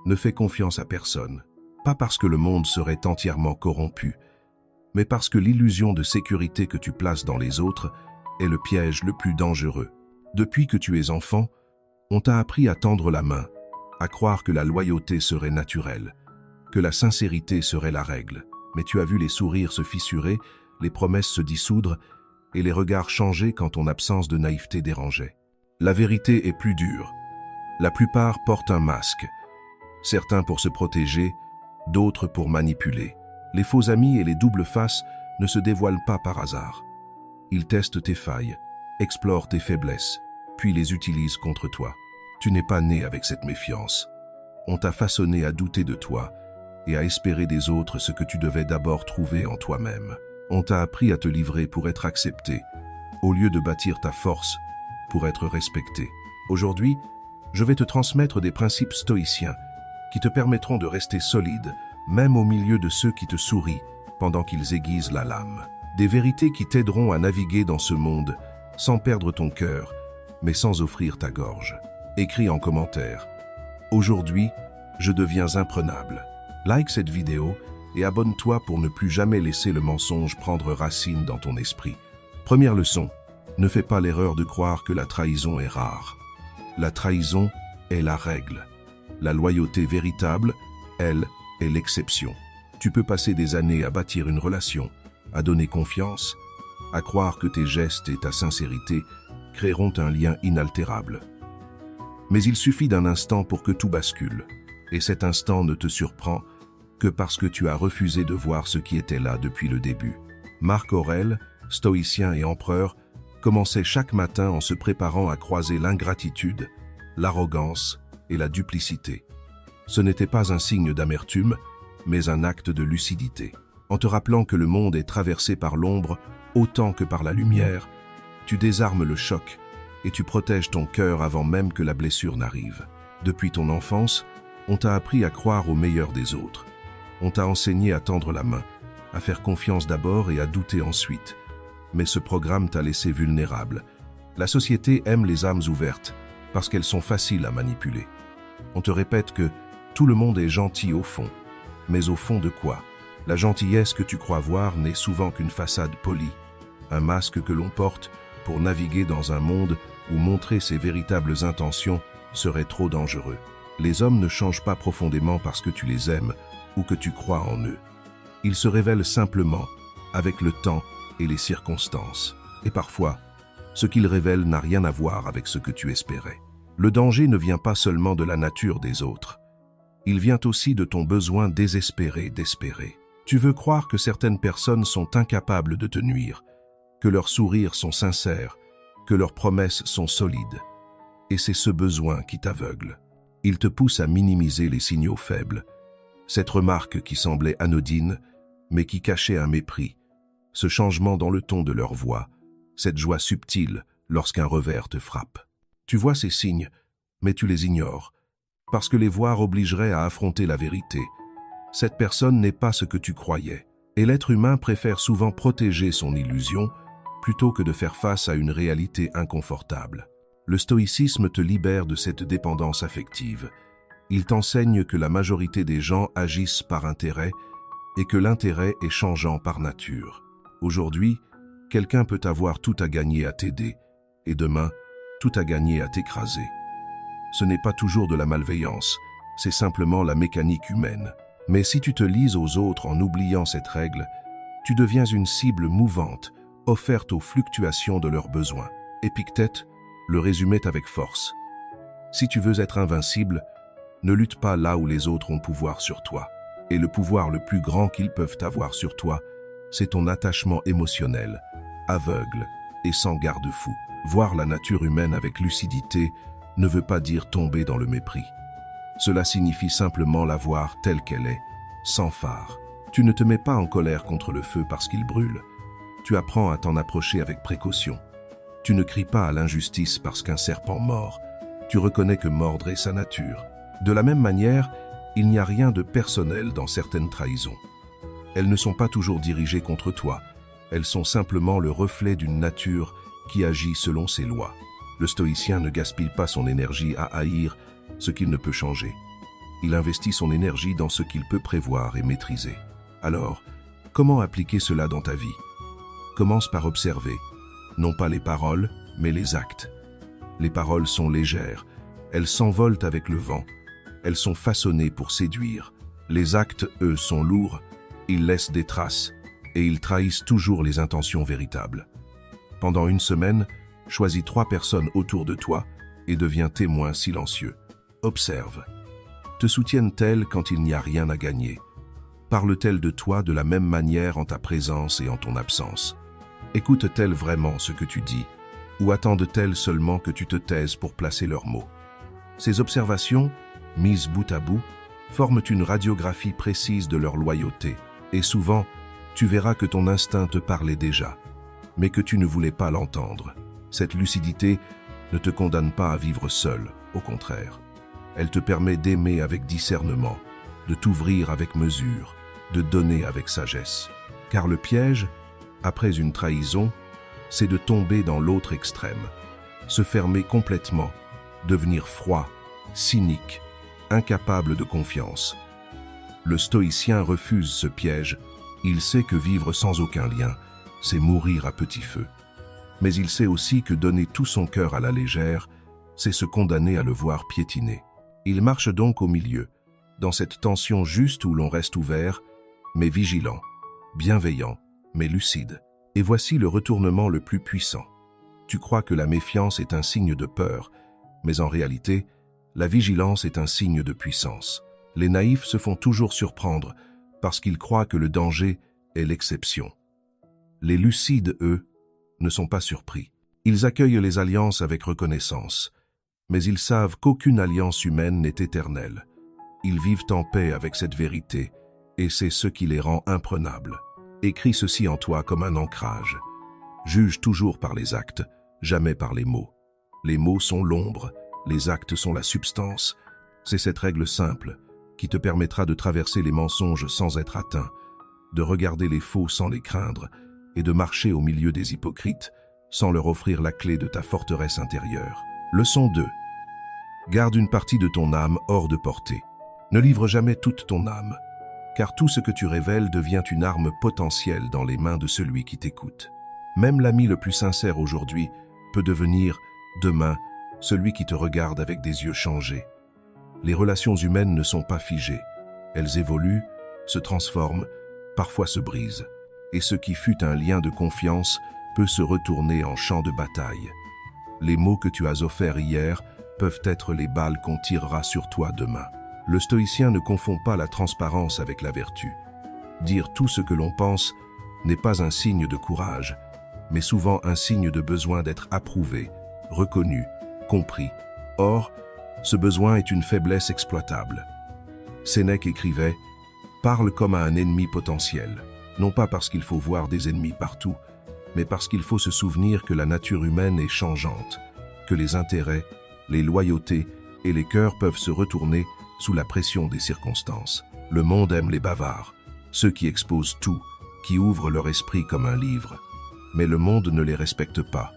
Ne fais confiance à personne, pas parce que le monde serait entièrement corrompu, mais parce que l'illusion de sécurité que tu places dans les autres est le piège le plus dangereux. Depuis que tu es enfant, on t'a appris à tendre la main, à croire que la loyauté serait naturelle, que la sincérité serait la règle. Mais tu as vu les sourires se fissurer, les promesses se dissoudre et les regards changer quand ton absence de naïveté dérangeait. La vérité est plus dure. La plupart portent un masque, certains pour se protéger, d'autres pour manipuler. Les faux amis et les doubles faces ne se dévoilent pas par hasard. Ils testent tes failles, explorent tes faiblesses, puis les utilisent contre toi. Tu n'es pas né avec cette méfiance. On t'a façonné à douter de toi et à espérer des autres ce que tu devais d'abord trouver en toi-même. On t'a appris à te livrer pour être accepté, au lieu de bâtir ta force pour être respecté. Aujourd'hui, je vais te transmettre des principes stoïciens qui te permettront de rester solide, même au milieu de ceux qui te sourient pendant qu'ils aiguisent la lame. Des vérités qui t'aideront à naviguer dans ce monde sans perdre ton cœur, mais sans offrir ta gorge. Écris en commentaire. Aujourd'hui, je deviens imprenable. Like cette vidéo et abonne-toi pour ne plus jamais laisser le mensonge prendre racine dans ton esprit. Première leçon, ne fais pas l'erreur de croire que la trahison est rare. La trahison est la règle. La loyauté véritable, elle, est l'exception. Tu peux passer des années à bâtir une relation, à donner confiance, à croire que tes gestes et ta sincérité créeront un lien inaltérable. Mais il suffit d'un instant pour que tout bascule, et cet instant ne te surprend que parce que tu as refusé de voir ce qui était là depuis le début. Marc Aurèle, stoïcien et empereur, commençait chaque matin en se préparant à croiser l'ingratitude, l'arrogance et la duplicité. Ce n'était pas un signe d'amertume, mais un acte de lucidité. En te rappelant que le monde est traversé par l'ombre autant que par la lumière, tu désarmes le choc et tu protèges ton cœur avant même que la blessure n'arrive. Depuis ton enfance, on t'a appris à croire au meilleur des autres. On t'a enseigné à tendre la main, à faire confiance d'abord et à douter ensuite. Mais ce programme t'a laissé vulnérable. La société aime les âmes ouvertes parce qu'elles sont faciles à manipuler. On te répète que tout le monde est gentil au fond. Mais au fond de quoi? La gentillesse que tu crois voir n'est souvent qu'une façade polie, un masque que l'on porte pour naviguer dans un monde où montrer ses véritables intentions serait trop dangereux. Les hommes ne changent pas profondément parce que tu les aimes ou que tu crois en eux. Ils se révèlent simplement avec le temps et les circonstances. Et parfois, ce qu'ils révèlent n'a rien à voir avec ce que tu espérais. Le danger ne vient pas seulement de la nature des autres. Il vient aussi de ton besoin désespéré d'espérer. Tu veux croire que certaines personnes sont incapables de te nuire, que leurs sourires sont sincères, que leurs promesses sont solides. Et c'est ce besoin qui t'aveugle. Il te pousse à minimiser les signaux faibles. Cette remarque qui semblait anodine, mais qui cachait un mépris. Ce changement dans le ton de leur voix, cette joie subtile lorsqu'un revers te frappe. Tu vois ces signes, mais tu les ignores, parce que les voir obligerait à affronter la vérité. Cette personne n'est pas ce que tu croyais, et l'être humain préfère souvent protéger son illusion plutôt que de faire face à une réalité inconfortable. Le stoïcisme te libère de cette dépendance affective. Il t'enseigne que la majorité des gens agissent par intérêt et que l'intérêt est changeant par nature. Aujourd'hui, quelqu'un peut avoir tout à gagner à t'aider, et demain, tout à gagner à t'écraser. Ce n'est pas toujours de la malveillance, c'est simplement la mécanique humaine. Mais si tu te lies aux autres en oubliant cette règle, tu deviens une cible mouvante, offerte aux fluctuations de leurs besoins. Épictète le résumait avec force. Si tu veux être invincible, ne lutte pas là où les autres ont pouvoir sur toi. Et le pouvoir le plus grand qu'ils peuvent avoir sur toi, c'est ton attachement émotionnel, aveugle et sans garde-fou. Voir la nature humaine avec lucidité ne veut pas dire tomber dans le mépris. Cela signifie simplement la voir telle qu'elle est, sans phare. Tu ne te mets pas en colère contre le feu parce qu'il brûle. Tu apprends à t'en approcher avec précaution. Tu ne cries pas à l'injustice parce qu'un serpent mord. Tu reconnais que mordre est sa nature. De la même manière, il n'y a rien de personnel dans certaines trahisons. Elles ne sont pas toujours dirigées contre toi. Elles sont simplement le reflet d'une nature qui agit selon ses lois. Le stoïcien ne gaspille pas son énergie à haïr ce qu'il ne peut changer. Il investit son énergie dans ce qu'il peut prévoir et maîtriser. Alors, comment appliquer cela dans ta vie? Commence par observer, non pas les paroles, mais les actes. Les paroles sont légères, elles s'envolent avec le vent, elles sont façonnées pour séduire. Les actes, eux, sont lourds, ils laissent des traces, et ils trahissent toujours les intentions véritables. Pendant une semaine, choisis 3 personnes autour de toi et deviens témoin silencieux. Observe. Te soutiennent-elles quand il n'y a rien à gagner? Parlent-elles de toi de la même manière en ta présence et en ton absence? Écoutent-elles vraiment ce que tu dis? Ou attendent-elles seulement que tu te taises pour placer leurs mots? Ces observations, mises bout à bout, forment une radiographie précise de leur loyauté. Et souvent, tu verras que ton instinct te parlait déjà, mais que tu ne voulais pas l'entendre. Cette lucidité ne te condamne pas à vivre seul, au contraire. Elle te permet d'aimer avec discernement, de t'ouvrir avec mesure, de donner avec sagesse. Car le piège, après une trahison, c'est de tomber dans l'autre extrême, se fermer complètement, devenir froid, cynique, incapable de confiance. Le stoïcien refuse ce piège. Il sait que vivre sans aucun lien, c'est mourir à petit feu. Mais il sait aussi que donner tout son cœur à la légère, c'est se condamner à le voir piétiner. Il marche donc au milieu, dans cette tension juste où l'on reste ouvert, mais vigilant, bienveillant, mais lucide. Et voici le retournement le plus puissant. Tu crois que la méfiance est un signe de peur, mais en réalité, la vigilance est un signe de puissance. Les naïfs se font toujours surprendre parce qu'ils croient que le danger est l'exception. Les lucides, eux, ne sont pas surpris. Ils accueillent les alliances avec reconnaissance, mais ils savent qu'aucune alliance humaine n'est éternelle. Ils vivent en paix avec cette vérité, et c'est ce qui les rend imprenables. Écris ceci en toi comme un ancrage. Juge toujours par les actes, jamais par les mots. Les mots sont l'ombre, les actes sont la substance. C'est cette règle simple qui te permettra de traverser les mensonges sans être atteint, de regarder les faux sans les craindre et de marcher au milieu des hypocrites sans leur offrir la clé de ta forteresse intérieure. Leçon 2. Garde une partie de ton âme hors de portée. Ne livre jamais toute ton âme, car tout ce que tu révèles devient une arme potentielle dans les mains de celui qui t'écoute. Même l'ami le plus sincère aujourd'hui peut devenir, demain, celui qui te regarde avec des yeux changés. Les relations humaines ne sont pas figées. Elles évoluent, se transforment, parfois se brisent. Et ce qui fut un lien de confiance peut se retourner en champ de bataille. Les mots que tu as offerts hier peuvent être les balles qu'on tirera sur toi demain. Le stoïcien ne confond pas la transparence avec la vertu. Dire tout ce que l'on pense n'est pas un signe de courage, mais souvent un signe de besoin d'être approuvé, reconnu, compris. Or, ce besoin est une faiblesse exploitable. Sénèque écrivait « Parle comme à un ennemi potentiel », non pas parce qu'il faut voir des ennemis partout, mais parce qu'il faut se souvenir que la nature humaine est changeante, que les intérêts, les loyautés et les cœurs peuvent se retourner sous la pression des circonstances. Le monde aime les bavards, ceux qui exposent tout, qui ouvrent leur esprit comme un livre. Mais le monde ne les respecte pas.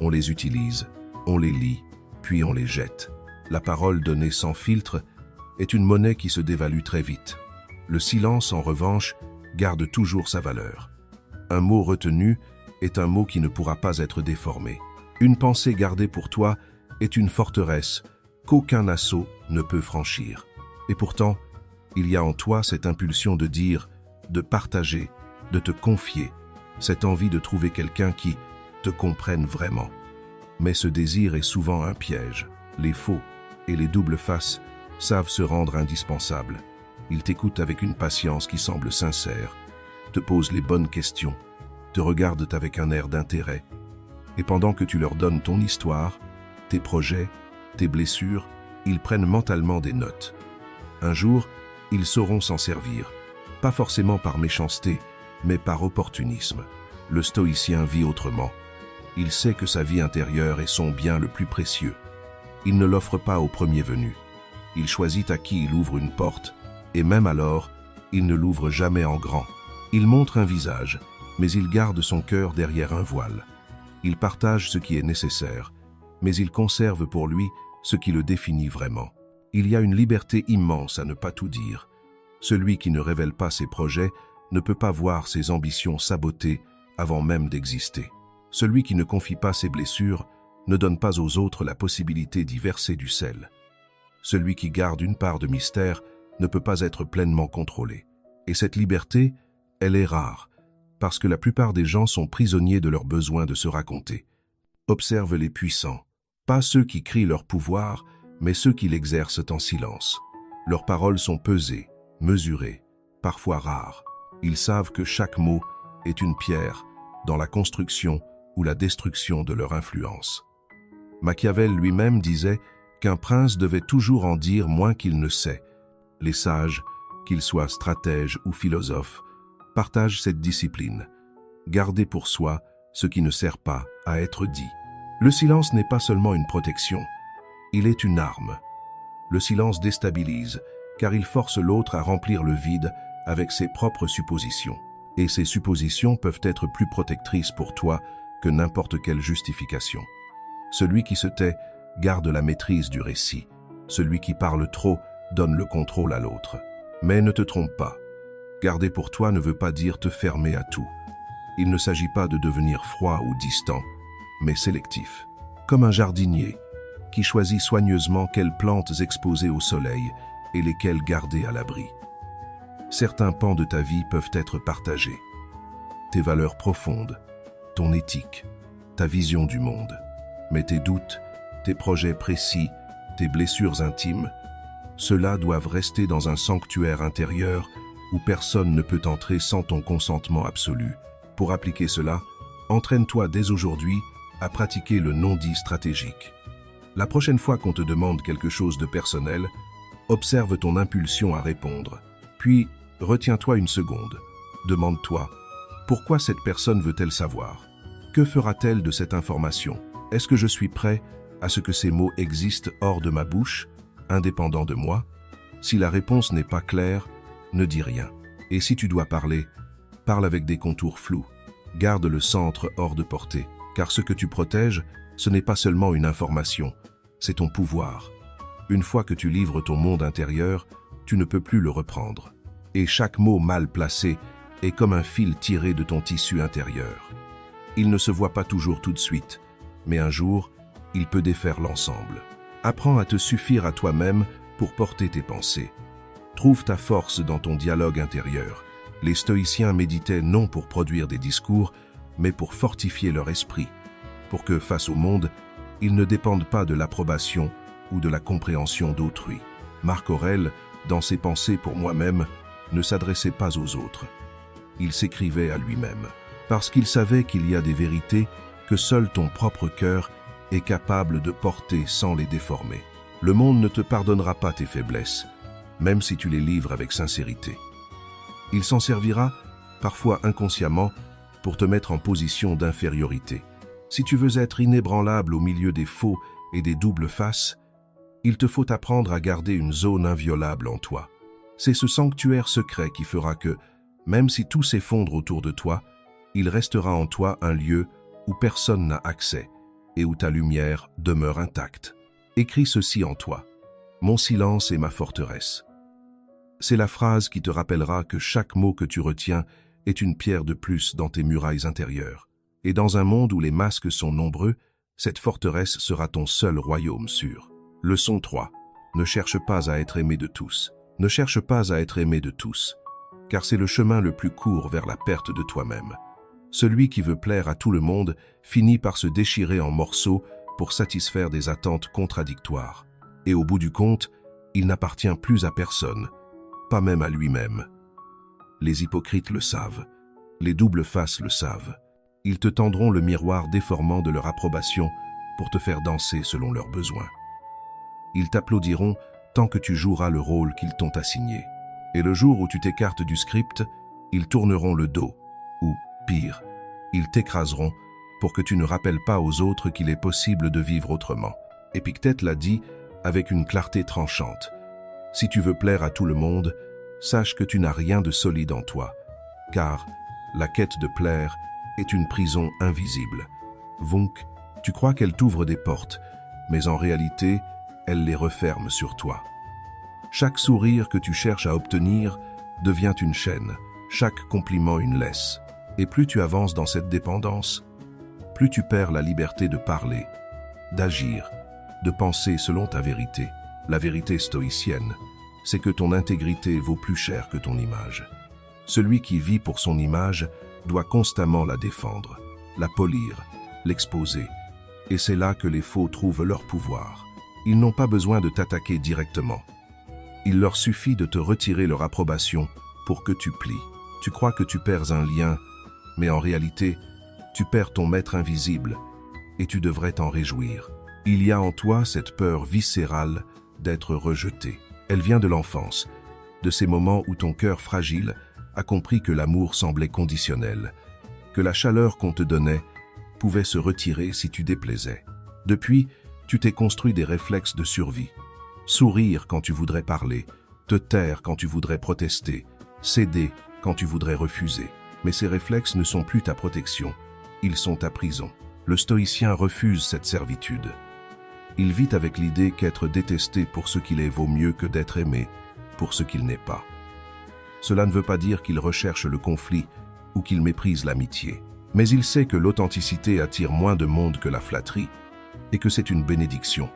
On les utilise, on les lit, puis on les jette. La parole donnée sans filtre est une monnaie qui se dévalue très vite. Le silence, en revanche, garde toujours sa valeur. Un mot retenu est un mot qui ne pourra pas être déformé. Une pensée gardée pour toi est une forteresse qu'aucun assaut ne peut franchir. Et pourtant, il y a en toi cette impulsion de dire, de partager, de te confier, cette envie de trouver quelqu'un qui te comprenne vraiment. Mais ce désir est souvent un piège. Les faux et les doubles faces savent se rendre indispensables. Ils t'écoutent avec une patience qui semble sincère, te posent les bonnes questions, te regardent avec un air d'intérêt. Et pendant que tu leur donnes ton histoire, tes projets, tes blessures, ils prennent mentalement des notes. Un jour, ils sauront s'en servir, pas forcément par méchanceté, mais par opportunisme. Le stoïcien vit autrement. Il sait que sa vie intérieure est son bien le plus précieux. Il ne l'offre pas au premier venu. Il choisit à qui il ouvre une porte, et même alors, il ne l'ouvre jamais en grand. Il montre un visage, mais il garde son cœur derrière un voile. Il partage ce qui est nécessaire, mais il conserve pour lui ce qui le définit vraiment. Il y a une liberté immense à ne pas tout dire. Celui qui ne révèle pas ses projets ne peut pas voir ses ambitions sabotées avant même d'exister. Celui qui ne confie pas ses blessures ne donne pas aux autres la possibilité d'y verser du sel. Celui qui garde une part de mystère ne peut pas être pleinement contrôlé. Et cette liberté, elle est rare, parce que la plupart des gens sont prisonniers de leur besoin de se raconter. Observe les puissants, pas ceux qui crient leur pouvoir, mais ceux qui l'exercent en silence. Leurs paroles sont pesées, mesurées, parfois rares. Ils savent que chaque mot est une pierre dans la construction ou la destruction de leur influence. Machiavel lui-même disait qu'un prince devait toujours en dire moins qu'il ne sait. Les sages, qu'ils soient stratèges ou philosophes, partagent cette discipline. Garder pour soi ce qui ne sert pas à être dit. Le silence n'est pas seulement une protection, il est une arme. Le silence déstabilise, car il force l'autre à remplir le vide avec ses propres suppositions. Et ces suppositions peuvent être plus protectrices pour toi que n'importe quelle justification. Celui qui se tait garde la maîtrise du récit. Celui qui parle trop donne le contrôle à l'autre. Mais ne te trompe pas. Garder pour toi ne veut pas dire te fermer à tout. Il ne s'agit pas de devenir froid ou distant, mais sélectif. Comme un jardinier qui choisit soigneusement quelles plantes exposer au soleil et lesquelles garder à l'abri. Certains pans de ta vie peuvent être partagés. Tes valeurs profondes, ton éthique, ta vision du monde. Mais tes doutes, tes projets précis, tes blessures intimes, ceux-là doivent rester dans un sanctuaire intérieur où personne ne peut entrer sans ton consentement absolu. Pour appliquer cela, entraîne-toi dès aujourd'hui à pratiquer le non-dit stratégique. La prochaine fois qu'on te demande quelque chose de personnel, observe ton impulsion à répondre. Puis, retiens-toi une seconde. Demande-toi, pourquoi cette personne veut-elle savoir? Que fera-t-elle de cette information? Est-ce que je suis prêt à ce que ces mots existent hors de ma bouche, indépendants de moi? Si la réponse n'est pas claire, ne dis rien. Et si tu dois parler, parle avec des contours flous. Garde le centre hors de portée, car ce que tu protèges, ce n'est pas seulement une information, c'est ton pouvoir. Une fois que tu livres ton monde intérieur, tu ne peux plus le reprendre. Et chaque mot mal placé est comme un fil tiré de ton tissu intérieur. Il ne se voit pas toujours tout de suite, mais un jour, il peut défaire l'ensemble. Apprends à te suffire à toi-même pour porter tes pensées. Trouve ta force dans ton dialogue intérieur. Les stoïciens méditaient non pour produire des discours, mais pour fortifier leur esprit, pour que, face au monde, ils ne dépendent pas de l'approbation ou de la compréhension d'autrui. Marc Aurèle, dans ses pensées pour moi-même, ne s'adressait pas aux autres. Il s'écrivait à lui-même, parce qu'il savait qu'il y a des vérités que seul ton propre cœur est capable de porter sans les déformer. Le monde ne te pardonnera pas tes faiblesses, même si tu les livres avec sincérité. Il s'en servira, parfois inconsciemment, pour te mettre en position d'infériorité. Si tu veux être inébranlable au milieu des faux et des doubles faces, il te faut apprendre à garder une zone inviolable en toi. C'est ce sanctuaire secret qui fera que, même si tout s'effondre autour de toi, il restera en toi un lieu où personne n'a accès et où ta lumière demeure intacte. Écris ceci en toi. Mon silence est ma forteresse. C'est la phrase qui te rappellera que chaque mot que tu retiens est une pierre de plus dans tes murailles intérieures. Et dans un monde où les masques sont nombreux, cette forteresse sera ton seul royaume sûr. Leçon 3. Ne cherche pas à être aimé de tous. Ne cherche pas à être aimé de tous, car c'est le chemin le plus court vers la perte de toi-même. Celui qui veut plaire à tout le monde finit par se déchirer en morceaux pour satisfaire des attentes contradictoires. Et au bout du compte, il n'appartient plus à personne, pas même à lui-même. Les hypocrites le savent, les doubles faces le savent. Ils te tendront le miroir déformant de leur approbation pour te faire danser selon leurs besoins. Ils t'applaudiront tant que tu joueras le rôle qu'ils t'ont assigné. Et le jour où tu t'écartes du script, ils tourneront le dos, ou, pire, ils t'écraseront pour que tu ne rappelles pas aux autres qu'il est possible de vivre autrement. Épictète l'a dit avec une clarté tranchante. Si tu veux plaire à tout le monde, sache que tu n'as rien de solide en toi, car la quête de plaire est une prison invisible. Donc, tu crois qu'elle t'ouvre des portes, mais en réalité, elle les referme sur toi. Chaque sourire que tu cherches à obtenir devient une chaîne, chaque compliment une laisse. Et plus tu avances dans cette dépendance, plus tu perds la liberté de parler, d'agir, de penser selon ta vérité. La vérité stoïcienne, c'est que ton intégrité vaut plus cher que ton image. Celui qui vit pour son image doit constamment la défendre, la polir, l'exposer. Et c'est là que les faux trouvent leur pouvoir. Ils n'ont pas besoin de t'attaquer directement. Il leur suffit de te retirer leur approbation pour que tu plies. Tu crois que tu perds un lien, mais en réalité, tu perds ton maître invisible et tu devrais t'en réjouir. Il y a en toi cette peur viscérale d'être rejeté. Elle vient de l'enfance, de ces moments où ton cœur fragile a compris que l'amour semblait conditionnel, que la chaleur qu'on te donnait pouvait se retirer si tu déplaisais. Depuis, tu t'es construit des réflexes de survie. Sourire quand tu voudrais parler, te taire quand tu voudrais protester, céder quand tu voudrais refuser. Mais ces réflexes ne sont plus ta protection, ils sont ta prison. Le stoïcien refuse cette servitude. Il vit avec l'idée qu'être détesté pour ce qu'il est vaut mieux que d'être aimé pour ce qu'il n'est pas. Cela ne veut pas dire qu'il recherche le conflit ou qu'il méprise l'amitié. Mais il sait que l'authenticité attire moins de monde que la flatterie et que c'est une bénédiction.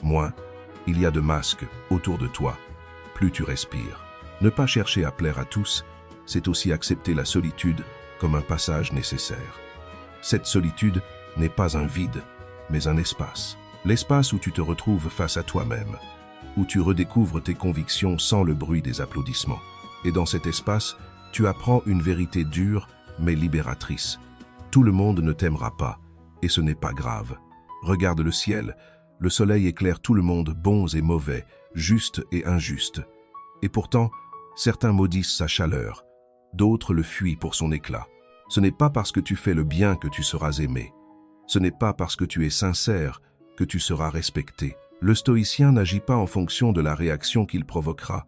Moins, il y a de masques autour de toi, plus tu respires. Ne pas chercher à plaire à tous, c'est aussi accepter la solitude comme un passage nécessaire. Cette solitude n'est pas un vide, mais un espace. L'espace où tu te retrouves face à toi-même, où tu redécouvres tes convictions sans le bruit des applaudissements. Et dans cet espace, tu apprends une vérité dure mais libératrice. Tout le monde ne t'aimera pas, et ce n'est pas grave. Regarde le ciel, le soleil éclaire tout le monde, bons et mauvais, justes et injustes. Et pourtant, certains maudissent sa chaleur, d'autres le fuient pour son éclat. Ce n'est pas parce que tu fais le bien que tu seras aimé. Ce n'est pas parce que tu es sincère que tu seras respecté. Le stoïcien n'agit pas en fonction de la réaction qu'il provoquera,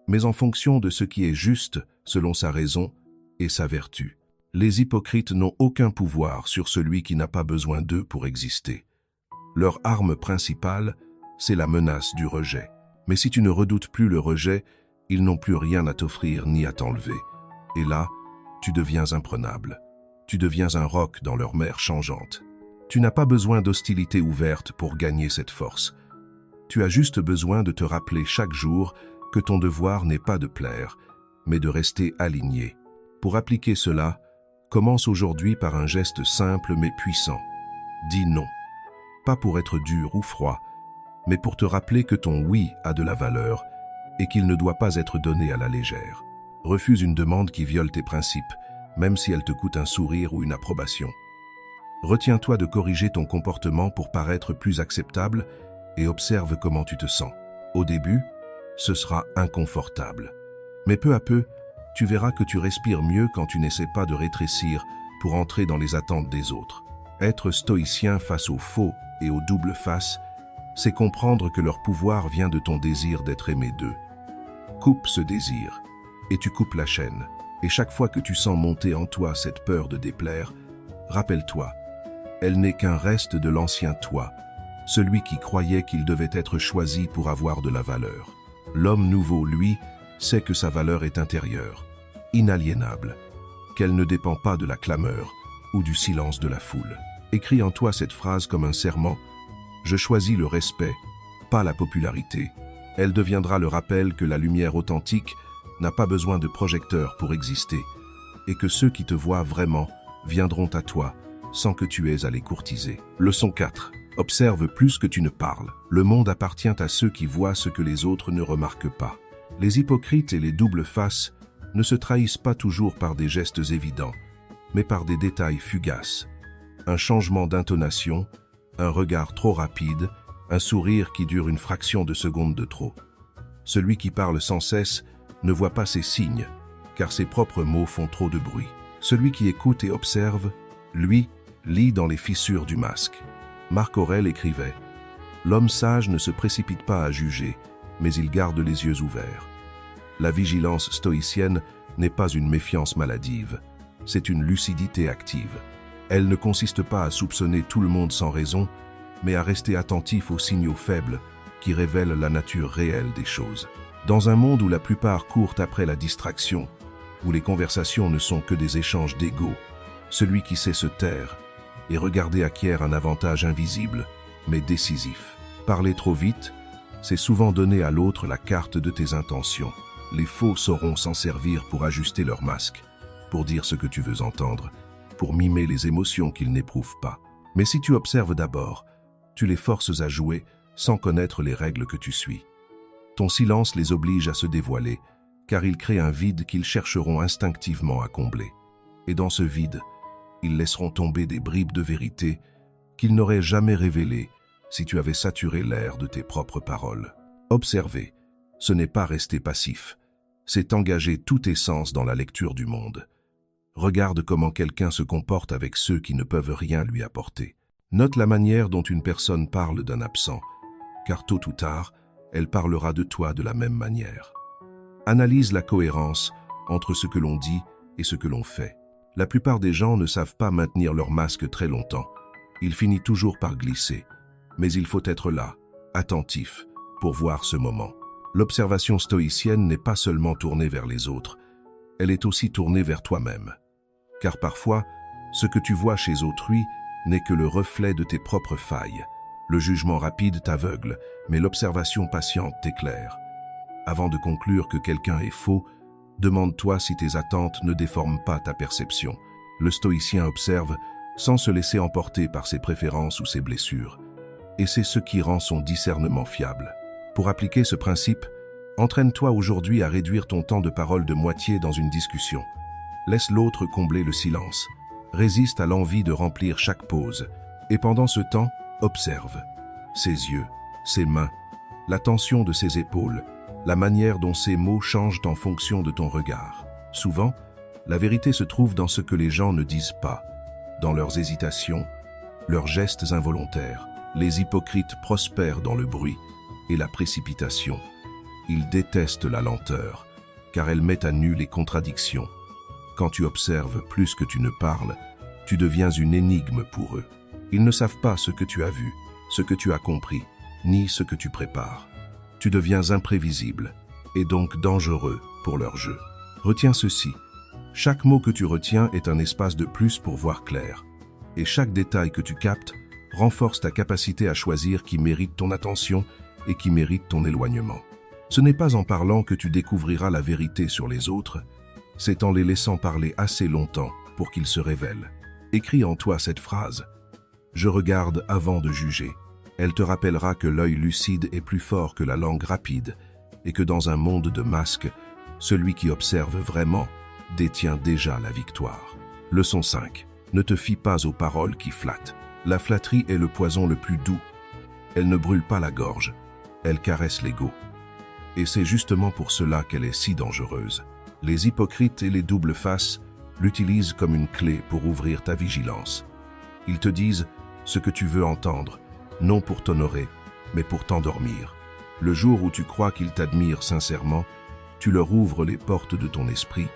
mais en fonction de ce qui est juste selon sa raison et sa vertu. Les hypocrites n'ont aucun pouvoir sur celui qui n'a pas besoin d'eux pour exister. Leur arme principale, c'est la menace du rejet. Mais si tu ne redoutes plus le rejet, ils n'ont plus rien à t'offrir ni à t'enlever. Et là, tu deviens imprenable. Tu deviens un roc dans leur mer changeante. Tu n'as pas besoin d'hostilité ouverte pour gagner cette force. Tu as juste besoin de te rappeler chaque jour que ton devoir n'est pas de plaire, mais de rester aligné. Pour appliquer cela, commence aujourd'hui par un geste simple mais puissant. Dis non. Pas pour être dur ou froid, mais pour te rappeler que ton oui a de la valeur et qu'il ne doit pas être donné à la légère. Refuse une demande qui viole tes principes, même si elle te coûte un sourire ou une approbation. Retiens-toi de corriger ton comportement pour paraître plus acceptable et observe comment tu te sens. Au début, ce sera inconfortable. Mais peu à peu, tu verras que tu respires mieux quand tu n'essaies pas de rétrécir pour entrer dans les attentes des autres. Être stoïcien face aux faux et aux doubles faces, c'est comprendre que leur pouvoir vient de ton désir d'être aimé d'eux. Coupe ce désir, et tu coupes la chaîne. Et chaque fois que tu sens monter en toi cette peur de déplaire, rappelle-toi, elle n'est qu'un reste de l'ancien toi, celui qui croyait qu'il devait être choisi pour avoir de la valeur. L'homme nouveau, lui, sait que sa valeur est intérieure, inaliénable, qu'elle ne dépend pas de la clameur ou du silence de la foule. Écris en toi cette phrase comme un serment: je choisis le respect, pas la popularité. Elle deviendra le rappel que la lumière authentique n'a pas besoin de projecteur pour exister, et que ceux qui te voient vraiment viendront à toi sans que tu aies à les courtiser. Leçon 4. Observe plus que tu ne parles. Le monde appartient à ceux qui voient ce que les autres ne remarquent pas. Les hypocrites et les doubles faces ne se trahissent pas toujours par des gestes évidents, mais par des détails fugaces. Un changement d'intonation, un regard trop rapide, un sourire qui dure une fraction de seconde de trop. Celui qui parle sans cesse ne voit pas ses signes, car ses propres mots font trop de bruit. Celui qui écoute et observe, lui, lit dans les fissures du masque. Marc Aurèle écrivait « L'homme sage ne se précipite pas à juger, mais il garde les yeux ouverts. » La vigilance stoïcienne n'est pas une méfiance maladive, c'est une lucidité active. Elle ne consiste pas à soupçonner tout le monde sans raison, mais à rester attentif aux signaux faibles qui révèlent la nature réelle des choses. Dans un monde où la plupart courent après la distraction, où les conversations ne sont que des échanges d'ego, celui qui sait se taire et regarder acquiert un avantage invisible, mais décisif. Parler trop vite, c'est souvent donner à l'autre la carte de tes intentions. Les faux sauront s'en servir pour ajuster leur masque, pour dire ce que tu veux entendre, pour mimer les émotions qu'ils n'éprouvent pas. Mais si tu observes d'abord, tu les forces à jouer sans connaître les règles que tu suis. Ton silence les oblige à se dévoiler, car il crée un vide qu'ils chercheront instinctivement à combler. Et dans ce vide, ils laisseront tomber des bribes de vérité qu'ils n'auraient jamais révélées si tu avais saturé l'air de tes propres paroles. Observer, ce n'est pas rester passif, c'est engager tout tes sens dans la lecture du monde. Regarde comment quelqu'un se comporte avec ceux qui ne peuvent rien lui apporter. Note la manière dont une personne parle d'un absent, car tôt ou tard, elle parlera de toi de la même manière. Analyse la cohérence entre ce que l'on dit et ce que l'on fait. La plupart des gens ne savent pas maintenir leur masque très longtemps. Il finit toujours par glisser. Mais il faut être là, attentif, pour voir ce moment. L'observation stoïcienne n'est pas seulement tournée vers les autres, elle est aussi tournée vers toi-même. Car parfois, ce que tu vois chez autrui n'est que le reflet de tes propres failles. Le jugement rapide t'aveugle, mais l'observation patiente t'éclaire. Avant de conclure que quelqu'un est faux, demande-toi si tes attentes ne déforment pas ta perception. Le stoïcien observe sans se laisser emporter par ses préférences ou ses blessures. Et c'est ce qui rend son discernement fiable. Pour appliquer ce principe, entraîne-toi aujourd'hui à réduire ton temps de parole de moitié dans une discussion. Laisse l'autre combler le silence. Résiste à l'envie de remplir chaque pause. Et pendant ce temps, observe. Ses yeux, ses mains, la tension de ses épaules, la manière dont ses mots changent en fonction de ton regard. Souvent, la vérité se trouve dans ce que les gens ne disent pas, dans leurs hésitations, leurs gestes involontaires. Les hypocrites prospèrent dans le bruit et la précipitation. Ils détestent la lenteur, car elle met à nu les contradictions. Quand tu observes plus que tu ne parles, tu deviens une énigme pour eux. Ils ne savent pas ce que tu as vu, ce que tu as compris, ni ce que tu prépares. Tu deviens imprévisible, et donc dangereux pour leur jeu. Retiens ceci. Chaque mot que tu retiens est un espace de plus pour voir clair. Et chaque détail que tu captes renforce ta capacité à choisir qui mérite ton attention et qui mérite ton éloignement. Ce n'est pas en parlant que tu découvriras la vérité sur les autres, c'est en les laissant parler assez longtemps pour qu'ils se révèlent. Écris en toi cette phrase. Je regarde avant de juger. Elle te rappellera que l'œil lucide est plus fort que la langue rapide et que dans un monde de masques, celui qui observe vraiment détient déjà la victoire. Leçon 5. Ne te fie pas aux paroles qui flattent. La flatterie est le poison le plus doux. Elle ne brûle pas la gorge, elle caresse l'ego. Et c'est justement pour cela qu'elle est si dangereuse. Les hypocrites et les doubles faces l'utilisent comme une clé pour ouvrir ta vigilance. Ils te disent ce que tu veux entendre, non pour t'honorer, mais pour t'endormir. Le jour où tu crois qu'ils t'admirent sincèrement, tu leur ouvres les portes de ton esprit,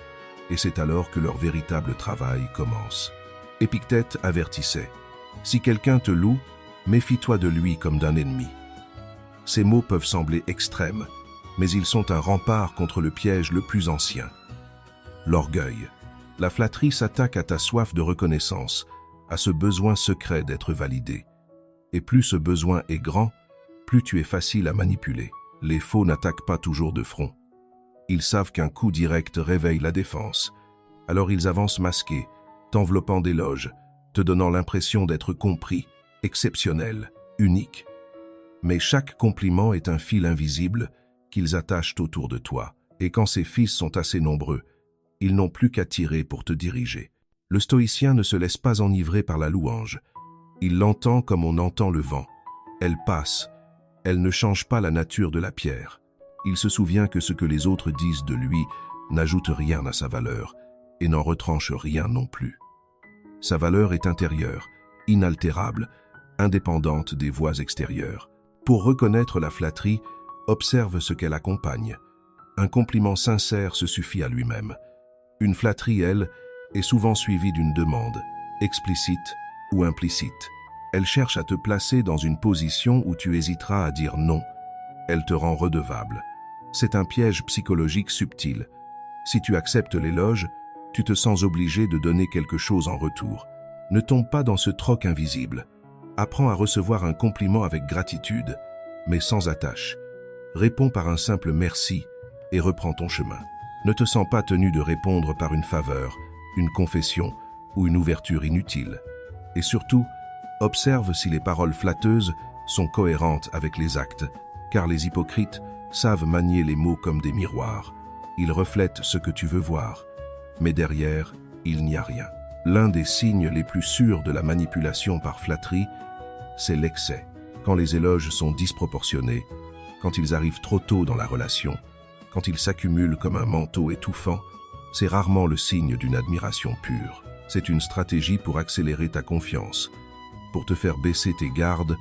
et c'est alors que leur véritable travail commence. Épictète avertissait. Si quelqu'un te loue, méfie-toi de lui comme d'un ennemi. Ces mots peuvent sembler extrêmes, mais ils sont un rempart contre le piège le plus ancien. L'orgueil. La flatterie s'attaque à ta soif de reconnaissance, à ce besoin secret d'être validé. Et plus ce besoin est grand, plus tu es facile à manipuler. Les faux n'attaquent pas toujours de front. Ils savent qu'un coup direct réveille la défense. Alors ils avancent masqués, t'enveloppant d'éloges, te donnant l'impression d'être compris, exceptionnel, unique. Mais chaque compliment est un fil invisible qu'ils attachent autour de toi. Et quand ces fils sont assez nombreux, ils n'ont plus qu'à tirer pour te diriger. Le stoïcien ne se laisse pas enivrer par la louange. Il l'entend comme on entend le vent. Elle passe, elle ne change pas la nature de la pierre. Il se souvient que ce que les autres disent de lui n'ajoute rien à sa valeur et n'en retranche rien non plus. Sa valeur est intérieure, inaltérable, indépendante des voies extérieures. Pour reconnaître la flatterie, observe ce qu'elle accompagne. Un compliment sincère se suffit à lui-même. Une flatterie, elle, est souvent suivie d'une demande, explicite ou implicite. Elle cherche à te placer dans une position où tu hésiteras à dire non. Elle te rend redevable. C'est un piège psychologique subtil. Si tu acceptes l'éloge, tu te sens obligé de donner quelque chose en retour. Ne tombe pas dans ce troc invisible. Apprends à recevoir un compliment avec gratitude, mais sans attache. Réponds par un simple merci et reprends ton chemin. Ne te sens pas tenu de répondre par une faveur, une confession ou une ouverture inutile. Et surtout, observe si les paroles flatteuses sont cohérentes avec les actes, car les hypocrites savent manier les mots comme des miroirs. Ils reflètent ce que tu veux voir, mais derrière, il n'y a rien. L'un des signes les plus sûrs de la manipulation par flatterie, c'est l'excès. Quand les éloges sont disproportionnés, quand ils arrivent trop tôt dans la relation, quand ils s'accumulent comme un manteau étouffant, c'est rarement le signe d'une admiration pure. C'est une stratégie pour accélérer ta confiance, pour te faire baisser tes gardes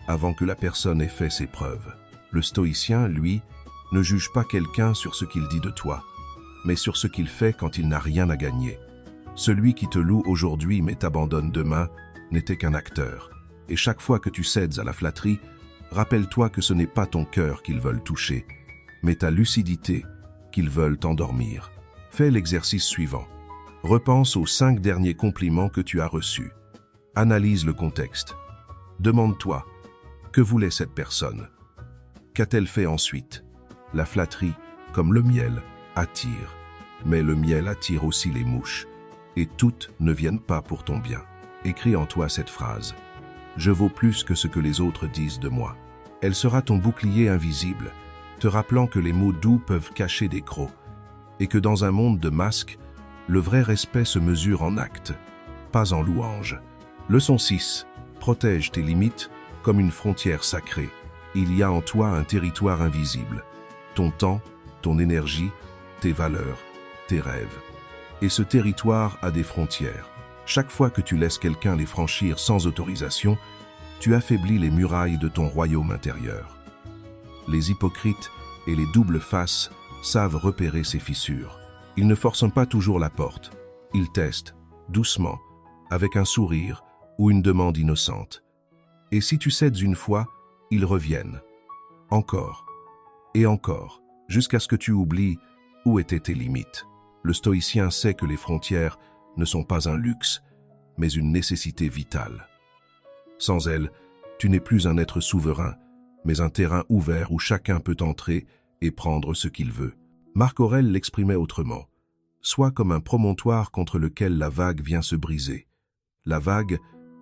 avant que la personne ait fait ses preuves. Le stoïcien, lui, ne juge pas quelqu'un sur ce qu'il dit de toi, mais sur ce qu'il fait quand il n'a rien à gagner. Celui qui te loue aujourd'hui mais t'abandonne demain n'était qu'un acteur. Et chaque fois que tu cèdes à la flatterie, rappelle-toi que ce n'est pas ton cœur qu'ils veulent toucher, mais ta lucidité qu'ils veulent t'endormir. Fais l'exercice suivant. Repense aux 5 derniers compliments que tu as reçus. Analyse le contexte. Demande-toi, que voulait cette personne? Qu'a-t-elle fait ensuite? La flatterie, comme le miel, attire. Mais le miel attire aussi les mouches. Et toutes ne viennent pas pour ton bien. Écris en toi cette phrase. Je vaux plus que ce que les autres disent de moi. Elle sera ton bouclier invisible, te rappelant que les mots doux peuvent cacher des crocs, et que dans un monde de masques, le vrai respect se mesure en actes, pas en louanges. Leçon 6. Protège tes limites comme une frontière sacrée. Il y a en toi un territoire invisible. Ton temps, ton énergie, tes valeurs, tes rêves. Et ce territoire a des frontières. Chaque fois que tu laisses quelqu'un les franchir sans autorisation, tu affaiblis les murailles de ton royaume intérieur. Les hypocrites et les doubles faces savent repérer ces fissures. Ils ne forcent pas toujours la porte. Ils testent, doucement, avec un sourire ou une demande innocente. Et si tu cèdes une fois, ils reviennent. Encore et encore, jusqu'à ce que tu oublies où étaient tes limites. Le stoïcien sait que les frontières ne sont pas un luxe, mais une nécessité vitale. Sans elles, tu n'es plus un être souverain, mais un terrain ouvert où chacun peut entrer et prendre ce qu'il veut. Marc Aurèle l'exprimait autrement. Sois comme un promontoire contre lequel la vague vient se briser. La vague,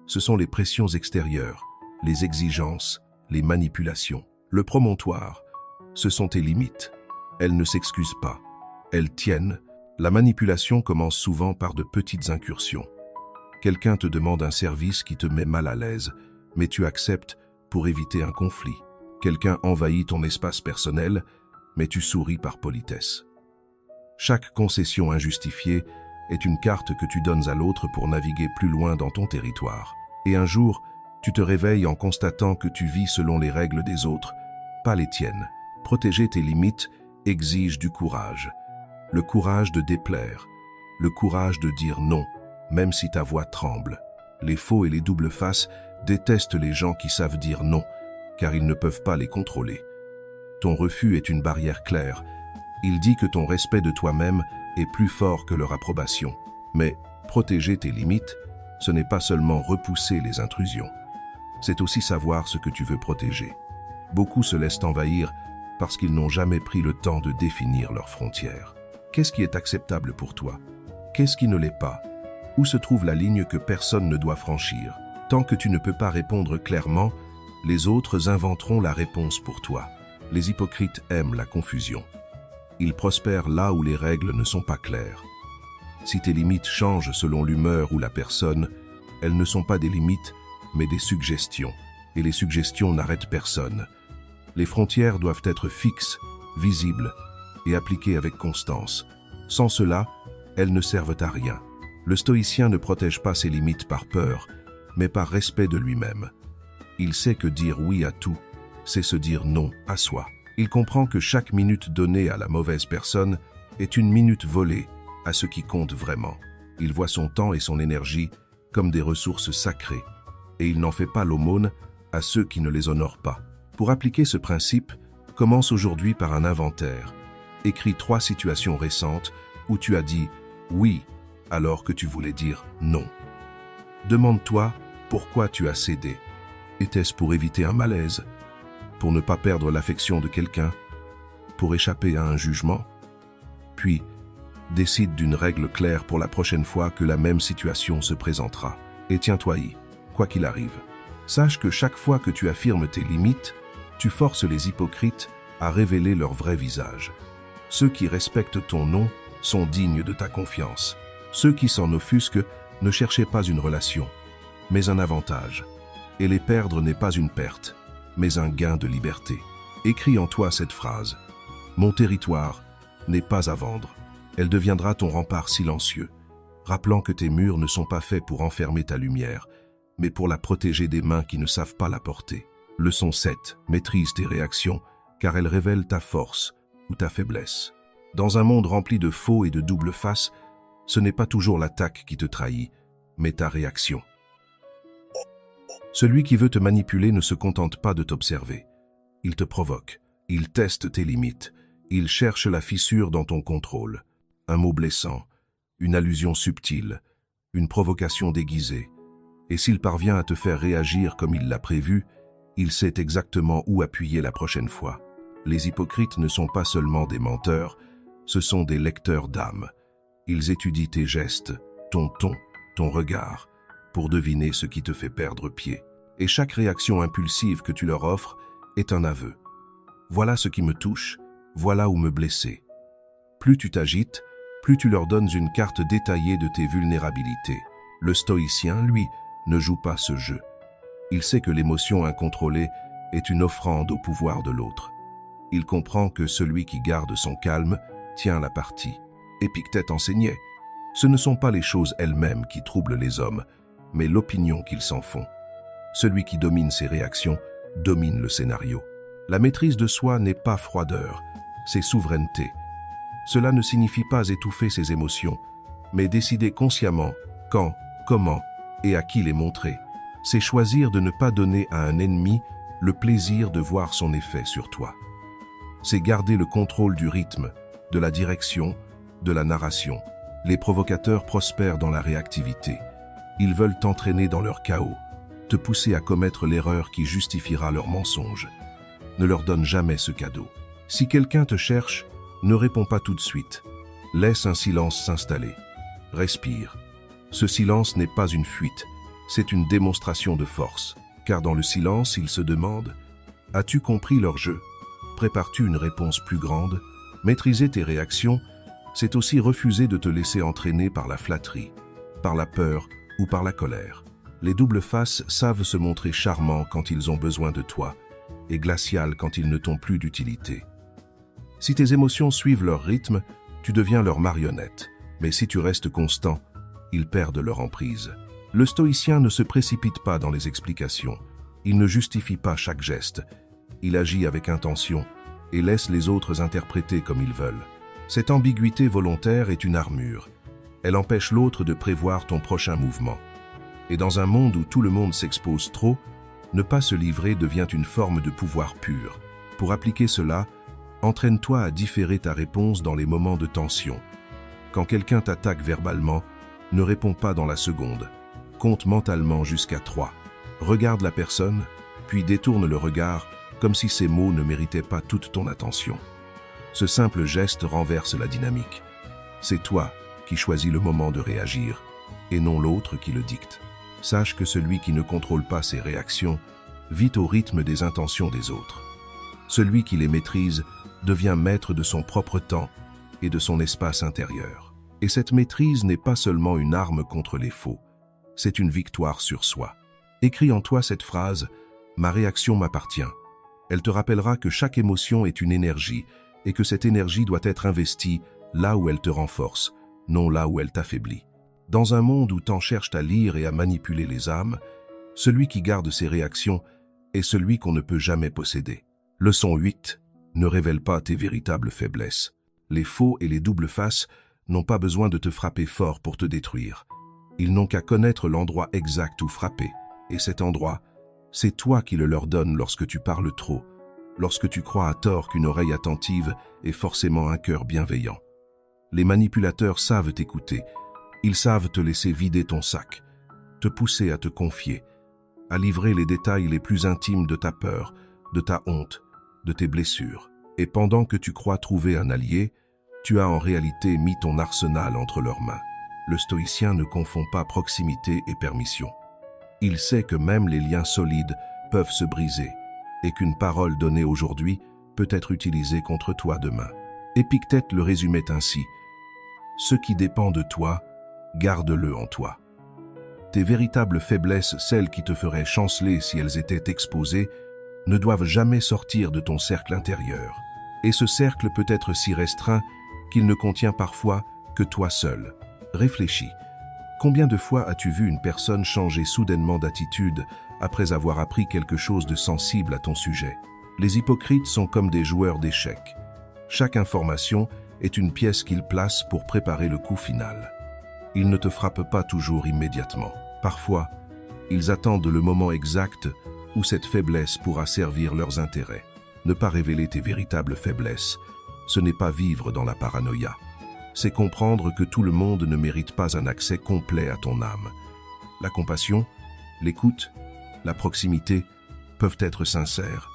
ce sont les pressions extérieures, les exigences, les manipulations. Le promontoire, ce sont tes limites. Elles ne s'excusent pas. Elles tiennent. La manipulation commence souvent par de petites incursions. Quelqu'un te demande un service qui te met mal à l'aise, mais tu acceptes pour éviter un conflit. Quelqu'un envahit ton espace personnel, mais tu souris par politesse. Chaque concession injustifiée est une carte que tu donnes à l'autre pour naviguer plus loin dans ton territoire. Et un jour, tu te réveilles en constatant que tu vis selon les règles des autres, pas les tiennes. Protéger tes limites exige du courage. Le courage de déplaire, le courage de dire non, même si ta voix tremble. Les faux et les doubles faces détestent les gens qui savent dire non, car ils ne peuvent pas les contrôler. Ton refus est une barrière claire. Il dit que ton respect de toi-même est plus fort que leur approbation. Mais protéger tes limites, ce n'est pas seulement repousser les intrusions. C'est aussi savoir ce que tu veux protéger. Beaucoup se laissent envahir parce qu'ils n'ont jamais pris le temps de définir leurs frontières. Qu'est-ce qui est acceptable pour toi? Qu'est-ce qui ne l'est pas? Où se trouve la ligne que personne ne doit franchir? Tant que tu ne peux pas répondre clairement, les autres inventeront la réponse pour toi. Les hypocrites aiment la confusion. Ils prospèrent là où les règles ne sont pas claires. Si tes limites changent selon l'humeur ou la personne, elles ne sont pas des limites, mais des suggestions. Et les suggestions n'arrêtent personne. Les frontières doivent être fixes, visibles et appliquées avec constance. Sans cela, elles ne servent à rien. Le stoïcien ne protège pas ses limites par peur, mais par respect de lui-même. Il sait que dire oui à tout, c'est se dire non à soi. Il comprend que chaque minute donnée à la mauvaise personne est une minute volée à ce qui compte vraiment. Il voit son temps et son énergie comme des ressources sacrées, et il n'en fait pas l'aumône à ceux qui ne les honorent pas. Pour appliquer ce principe, Commence aujourd'hui par un inventaire. Écris 3 situations récentes où tu as dit « oui » alors que tu voulais dire « non ». Demande-toi pourquoi tu as cédé. Était-ce pour éviter un malaise? Pour ne pas perdre l'affection de quelqu'un? Pour échapper à un jugement? Puis, décide d'une règle claire pour la prochaine fois que la même situation se présentera. Et tiens-toi-y, quoi qu'il arrive. Sache que chaque fois que tu affirmes tes limites, tu forces les hypocrites à révéler leur vrai visage. Ceux qui respectent ton nom sont dignes de ta confiance. Ceux qui s'en offusquent ne cherchaient pas une relation, mais un avantage. Et les perdre n'est pas une perte, mais un gain de liberté. Écris en toi cette phrase. Mon territoire n'est pas à vendre. Elle deviendra ton rempart silencieux, rappelant que tes murs ne sont pas faits pour enfermer ta lumière, mais pour la protéger des mains qui ne savent pas la porter. Leçon 7. Maîtrise tes réactions, car elles révèlent ta force ou ta faiblesse. Dans un monde rempli de faux et de double face, ce n'est pas toujours l'attaque qui te trahit, mais ta réaction. Celui qui veut te manipuler ne se contente pas de t'observer. Il te provoque, il teste tes limites, il cherche la fissure dans ton contrôle. Un mot blessant, une allusion subtile, une provocation déguisée. Et s'il parvient à te faire réagir comme il l'a prévu, il sait exactement où appuyer la prochaine fois. Les hypocrites ne sont pas seulement des menteurs, ce sont des lecteurs d'âme. Ils étudient tes gestes, ton ton, ton regard, pour deviner ce qui te fait perdre pied. Et chaque réaction impulsive que tu leur offres est un aveu. Voilà ce qui me touche, voilà où me blesser. Plus tu t'agites, plus tu leur donnes une carte détaillée de tes vulnérabilités. Le stoïcien, lui, ne joue pas ce jeu. Il sait que l'émotion incontrôlée est une offrande au pouvoir de l'autre. Il comprend que celui qui garde son calme tient la partie. Épictète enseignait, ce ne sont pas les choses elles-mêmes qui troublent les hommes, mais l'opinion qu'ils s'en font. Celui qui domine ses réactions domine le scénario. La maîtrise de soi n'est pas froideur, c'est souveraineté. Cela ne signifie pas étouffer ses émotions, mais décider consciemment quand, comment et à qui les montrer. C'est choisir de ne pas donner à un ennemi le plaisir de voir son effet sur toi. C'est garder le contrôle du rythme, de la direction, de la narration. Les provocateurs prospèrent dans la réactivité. Ils veulent t'entraîner dans leur chaos, te pousser à commettre l'erreur qui justifiera leur mensonge. Ne leur donne jamais ce cadeau. Si quelqu'un te cherche, ne réponds pas tout de suite. Laisse un silence s'installer. Respire. Ce silence n'est pas une fuite, c'est une démonstration de force. Car dans le silence, ils se demandent « As-tu compris leur jeu? Prépares-tu une réponse plus grande ?» Maîtriser tes réactions, c'est aussi refuser de te laisser entraîner par la flatterie, par la peur ou par la colère. Les doubles faces savent se montrer charmants quand ils ont besoin de toi et glacial quand ils ne t'ont plus d'utilité. Si tes émotions suivent leur rythme, tu deviens leur marionnette. Mais si tu restes constant, ils perdent leur emprise. Le stoïcien ne se précipite pas dans les explications. Il ne justifie pas chaque geste. Il agit avec intention et laisse les autres interpréter comme ils veulent. Cette ambiguïté volontaire est une armure. Elle empêche l'autre de prévoir ton prochain mouvement. Et dans un monde où tout le monde s'expose trop, ne pas se livrer devient une forme de pouvoir pur. Pour appliquer cela, entraîne-toi à différer ta réponse dans les moments de tension. Quand quelqu'un t'attaque verbalement, ne réponds pas dans la seconde. Compte mentalement jusqu'à 3. Regarde la personne, puis détourne le regard comme si ces mots ne méritaient pas toute ton attention. Ce simple geste renverse la dynamique. C'est toi qui choisis le moment de réagir, et non l'autre qui le dicte. Sache que celui qui ne contrôle pas ses réactions vit au rythme des intentions des autres. Celui qui les maîtrise devient maître de son propre temps et de son espace intérieur. Et cette maîtrise n'est pas seulement une arme contre les faux, c'est une victoire sur soi. Écris en toi cette phrase « Ma réaction m'appartient ». Elle te rappellera que chaque émotion est une énergie et que cette énergie doit être investie là où elle te renforce, non là où elle t'affaiblit. Dans un monde où tant cherchent à lire et à manipuler les âmes, celui qui garde ses réactions est celui qu'on ne peut jamais posséder. Leçon 8. Ne révèle pas tes véritables faiblesses. Les faux et les doubles faces n'ont pas besoin de te frapper fort pour te détruire. Ils n'ont qu'à connaître l'endroit exact où frapper. Et cet endroit, c'est toi qui le leur donnes lorsque tu parles trop, lorsque tu crois à tort qu'une oreille attentive est forcément un cœur bienveillant. Les manipulateurs savent t'écouter, ils savent te laisser vider ton sac, te pousser à te confier, à livrer les détails les plus intimes de ta peur, de ta honte, de tes blessures. Et pendant que tu crois trouver un allié, tu as en réalité mis ton arsenal entre leurs mains. Le stoïcien ne confond pas proximité et permission. Il sait que même les liens solides peuvent se briser et qu'une parole donnée aujourd'hui peut être utilisée contre toi demain. Épictète le résumait ainsi: « Ce qui dépend de toi, garde-le en toi. » Tes véritables faiblesses, celles qui te feraient chanceler si elles étaient exposées, ne doivent jamais sortir de ton cercle intérieur. Et ce cercle peut être si restreint qu'il ne contient parfois que toi seul. Réfléchis. Combien de fois as-tu vu une personne changer soudainement d'attitude après avoir appris quelque chose de sensible à ton sujet? Les hypocrites sont comme des joueurs d'échecs. Chaque information est une pièce qu'ils placent pour préparer le coup final. Ils ne te frappent pas toujours immédiatement. Parfois, ils attendent le moment exact où cette faiblesse pourra servir leurs intérêts. Ne pas révéler tes véritables faiblesses, ce n'est pas vivre dans la paranoïa. C'est comprendre que tout le monde ne mérite pas un accès complet à ton âme. La compassion, l'écoute, la proximité peuvent être sincères,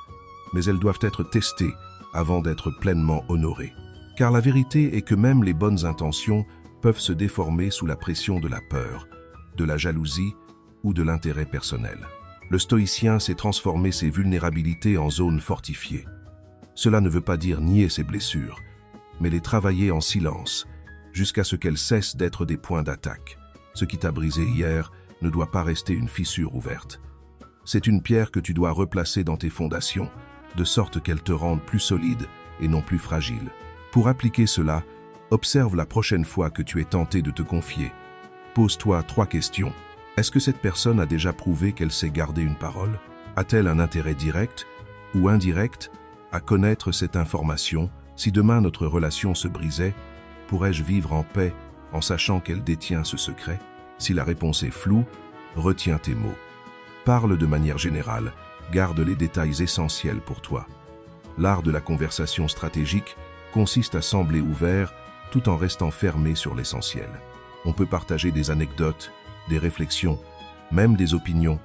mais elles doivent être testées avant d'être pleinement honorées. Car la vérité est que même les bonnes intentions peuvent se déformer sous la pression de la peur, de la jalousie ou de l'intérêt personnel. Le stoïcien sait transformer ses vulnérabilités en zones fortifiées. Cela ne veut pas dire nier ses blessures, mais les travailler en silence, jusqu'à ce qu'elles cessent d'être des points d'attaque. Ce qui t'a brisé hier ne doit pas rester une fissure ouverte. C'est une pierre que tu dois replacer dans tes fondations, de sorte qu'elle te rende plus solide et non plus fragile. Pour appliquer cela, observe la prochaine fois que tu es tenté de te confier. Pose-toi 3 questions. Est-ce que cette personne a déjà prouvé qu'elle sait garder une parole? A-t-elle un intérêt direct ou indirect à connaître cette information? Si demain notre relation se brisait, pourrais-je vivre en paix en sachant qu'elle détient ce secret? Si la réponse est floue, retiens tes mots. Parle de manière générale, garde les détails essentiels pour toi. L'art de la conversation stratégique consiste à sembler ouvert tout en restant fermé sur l'essentiel. On peut partager des anecdotes, des réflexions, même des opinions,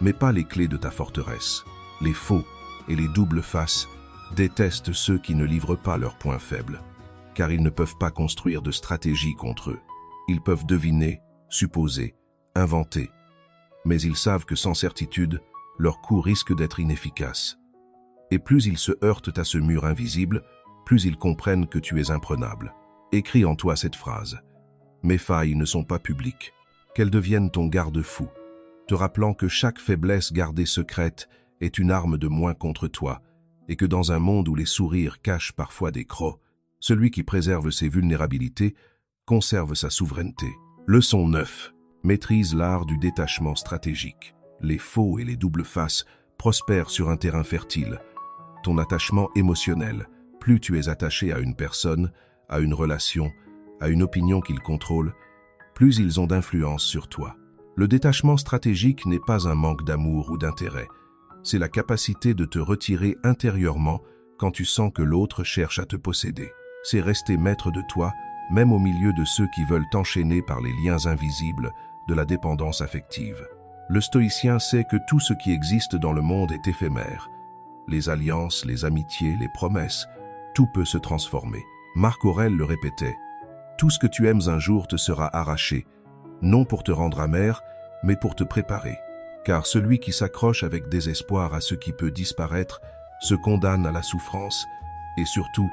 mais pas les clés de ta forteresse. Les faux et les doubles faces détestent ceux qui ne livrent pas leurs points faibles, car ils ne peuvent pas construire de stratégie contre eux. Ils peuvent deviner, supposer, inventer, mais ils savent que sans certitude, leur coup risque d'être inefficace. Et plus ils se heurtent à ce mur invisible, plus ils comprennent que tu es imprenable. Écris en toi cette phrase: « Mes failles ne sont pas publiques ». Qu'elles deviennent ton garde-fou, te rappelant que chaque faiblesse gardée secrète est une arme de moins contre toi, et que dans un monde où les sourires cachent parfois des crocs, celui qui préserve ses vulnérabilités conserve sa souveraineté. Leçon 9. Maîtrise l'art du détachement stratégique. Les faux et les doubles faces prospèrent sur un terrain fertile. Ton attachement émotionnel, plus tu es attaché à une personne, à une relation, à une opinion qu'ils contrôlent, plus ils ont d'influence sur toi. Le détachement stratégique n'est pas un manque d'amour ou d'intérêt. C'est la capacité de te retirer intérieurement quand tu sens que l'autre cherche à te posséder. C'est rester maître de toi, même au milieu de ceux qui veulent t'enchaîner par les liens invisibles de la dépendance affective. Le stoïcien sait que tout ce qui existe dans le monde est éphémère. Les alliances, les amitiés, les promesses, tout peut se transformer. Marc Aurèle le répétait: « Tout ce que tu aimes un jour te sera arraché, non pour te rendre amer, mais pour te préparer. Car celui qui s'accroche avec désespoir à ce qui peut disparaître se condamne à la souffrance et surtout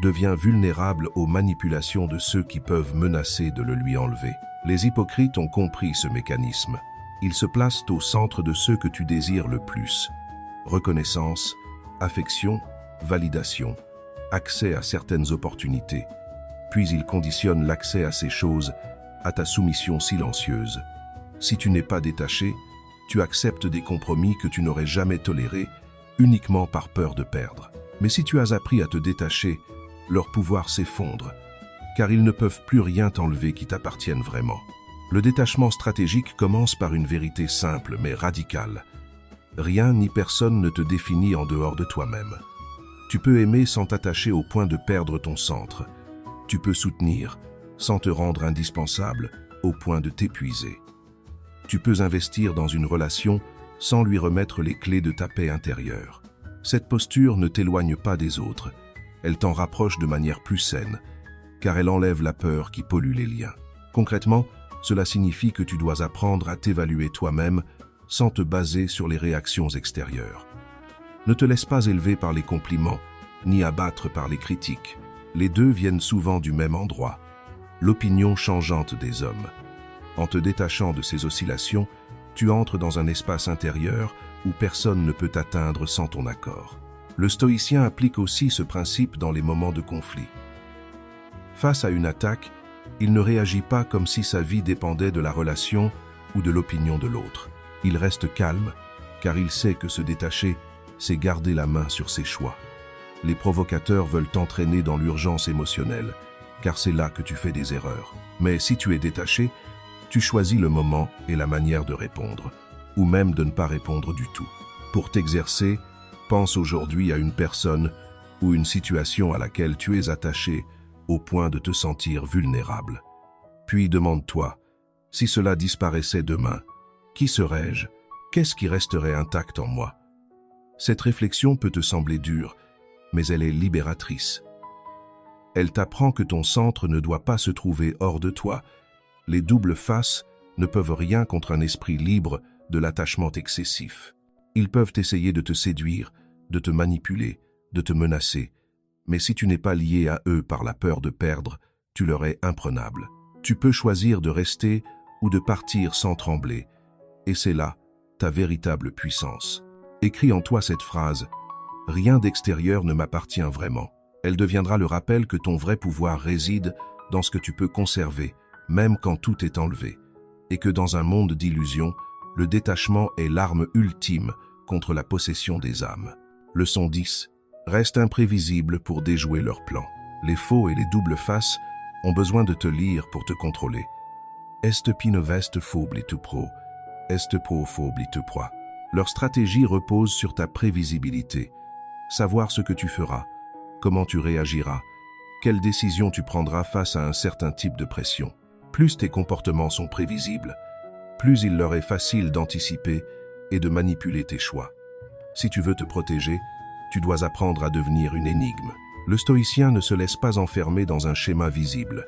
devient vulnérable aux manipulations de ceux qui peuvent menacer de le lui enlever. » Les hypocrites ont compris ce mécanisme. Ils se placent au centre de ceux que tu désires le plus. Reconnaissance, affection, validation, accès à certaines opportunités. Puis ils conditionnent l'accès à ces choses à ta soumission silencieuse. Si tu n'es pas détaché, tu acceptes des compromis que tu n'aurais jamais tolérés uniquement par peur de perdre. Mais si tu as appris à te détacher, leur pouvoir s'effondre, car ils ne peuvent plus rien t'enlever qui t'appartienne vraiment. Le détachement stratégique commence par une vérité simple mais radicale. Rien ni personne ne te définit en dehors de toi-même. Tu peux aimer sans t'attacher au point de perdre ton centre. Tu peux soutenir sans te rendre indispensable au point de t'épuiser. Tu peux investir dans une relation sans lui remettre les clés de ta paix intérieure. Cette posture ne t'éloigne pas des autres, elle t'en rapproche de manière plus saine, car elle enlève la peur qui pollue les liens. Concrètement, cela signifie que tu dois apprendre à t'évaluer toi-même sans te baser sur les réactions extérieures. Ne te laisse pas élever par les compliments, ni abattre par les critiques. Les deux viennent souvent du même endroit, l'opinion changeante des hommes. En te détachant de ces oscillations, tu entres dans un espace intérieur où personne ne peut t'atteindre sans ton accord. Le stoïcien applique aussi ce principe dans les moments de conflit. Face à une attaque, il ne réagit pas comme si sa vie dépendait de la relation ou de l'opinion de l'autre. Il reste calme, car il sait que se détacher, c'est garder la main sur ses choix. Les provocateurs veulent t'entraîner dans l'urgence émotionnelle, car c'est là que tu fais des erreurs. Mais si tu es détaché, tu choisis le moment et la manière de répondre, ou même de ne pas répondre du tout. Pour t'exercer, pense aujourd'hui à une personne ou une situation à laquelle tu es attaché au point de te sentir vulnérable. Puis demande-toi, si cela disparaissait demain, qui serais-je? Qu'est-ce qui resterait intact en moi? Cette réflexion peut te sembler dure, mais elle est libératrice. Elle t'apprend que ton centre ne doit pas se trouver hors de toi. Les doubles faces ne peuvent rien contre un esprit libre de l'attachement excessif. Ils peuvent essayer de te séduire, de te manipuler, de te menacer. Mais si tu n'es pas lié à eux par la peur de perdre, tu leur es imprenable. Tu peux choisir de rester ou de partir sans trembler. Et c'est là ta véritable puissance. Écris en toi cette phrase « Rien d'extérieur ne m'appartient vraiment ». Elle deviendra le rappel que ton vrai pouvoir réside dans ce que tu peux conserver, même quand tout est enlevé, et que dans un monde d'illusions, le détachement est l'arme ultime contre la possession des âmes. Leçon 10. Reste imprévisible pour déjouer leurs plans. Les faux et les doubles faces ont besoin de te lire pour te contrôler. Est pinovest foblitu pro, est pro foblitu proi. Leur stratégie repose sur ta prévisibilité. Savoir ce que tu feras, comment tu réagiras, quelles décisions tu prendras face à un certain type de pression. Plus tes comportements sont prévisibles, plus il leur est facile d'anticiper et de manipuler tes choix. Si tu veux te protéger, tu dois apprendre à devenir une énigme. Le stoïcien ne se laisse pas enfermer dans un schéma visible.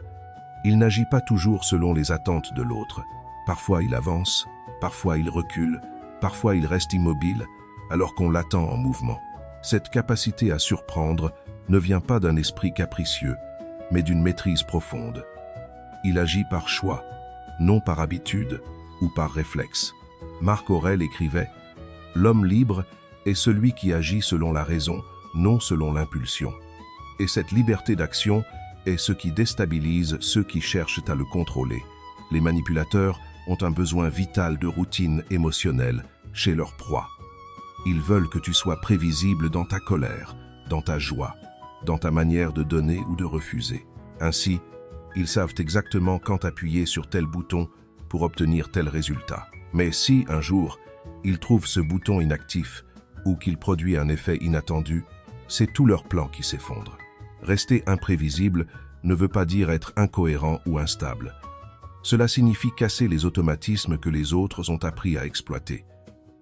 Il n'agit pas toujours selon les attentes de l'autre. Parfois il avance, parfois il recule, parfois il reste immobile, alors qu'on l'attend en mouvement. Cette capacité à surprendre ne vient pas d'un esprit capricieux, mais d'une maîtrise profonde. Il agit par choix, non par habitude ou par réflexe. Marc Aurèle écrivait « L'homme libre est celui qui agit selon la raison, non selon l'impulsion. » Et cette liberté d'action est ce qui déstabilise ceux qui cherchent à le contrôler. Les manipulateurs ont un besoin vital de routine émotionnelle chez leur proie. Ils veulent que tu sois prévisible dans ta colère, dans ta joie, dans ta manière de donner ou de refuser. Ainsi, ils savent exactement quand appuyer sur tel bouton pour obtenir tel résultat. Mais si, un jour, ils trouvent ce bouton inactif ou qu'il produit un effet inattendu, c'est tout leur plan qui s'effondre. Rester imprévisible ne veut pas dire être incohérent ou instable. Cela signifie casser les automatismes que les autres ont appris à exploiter.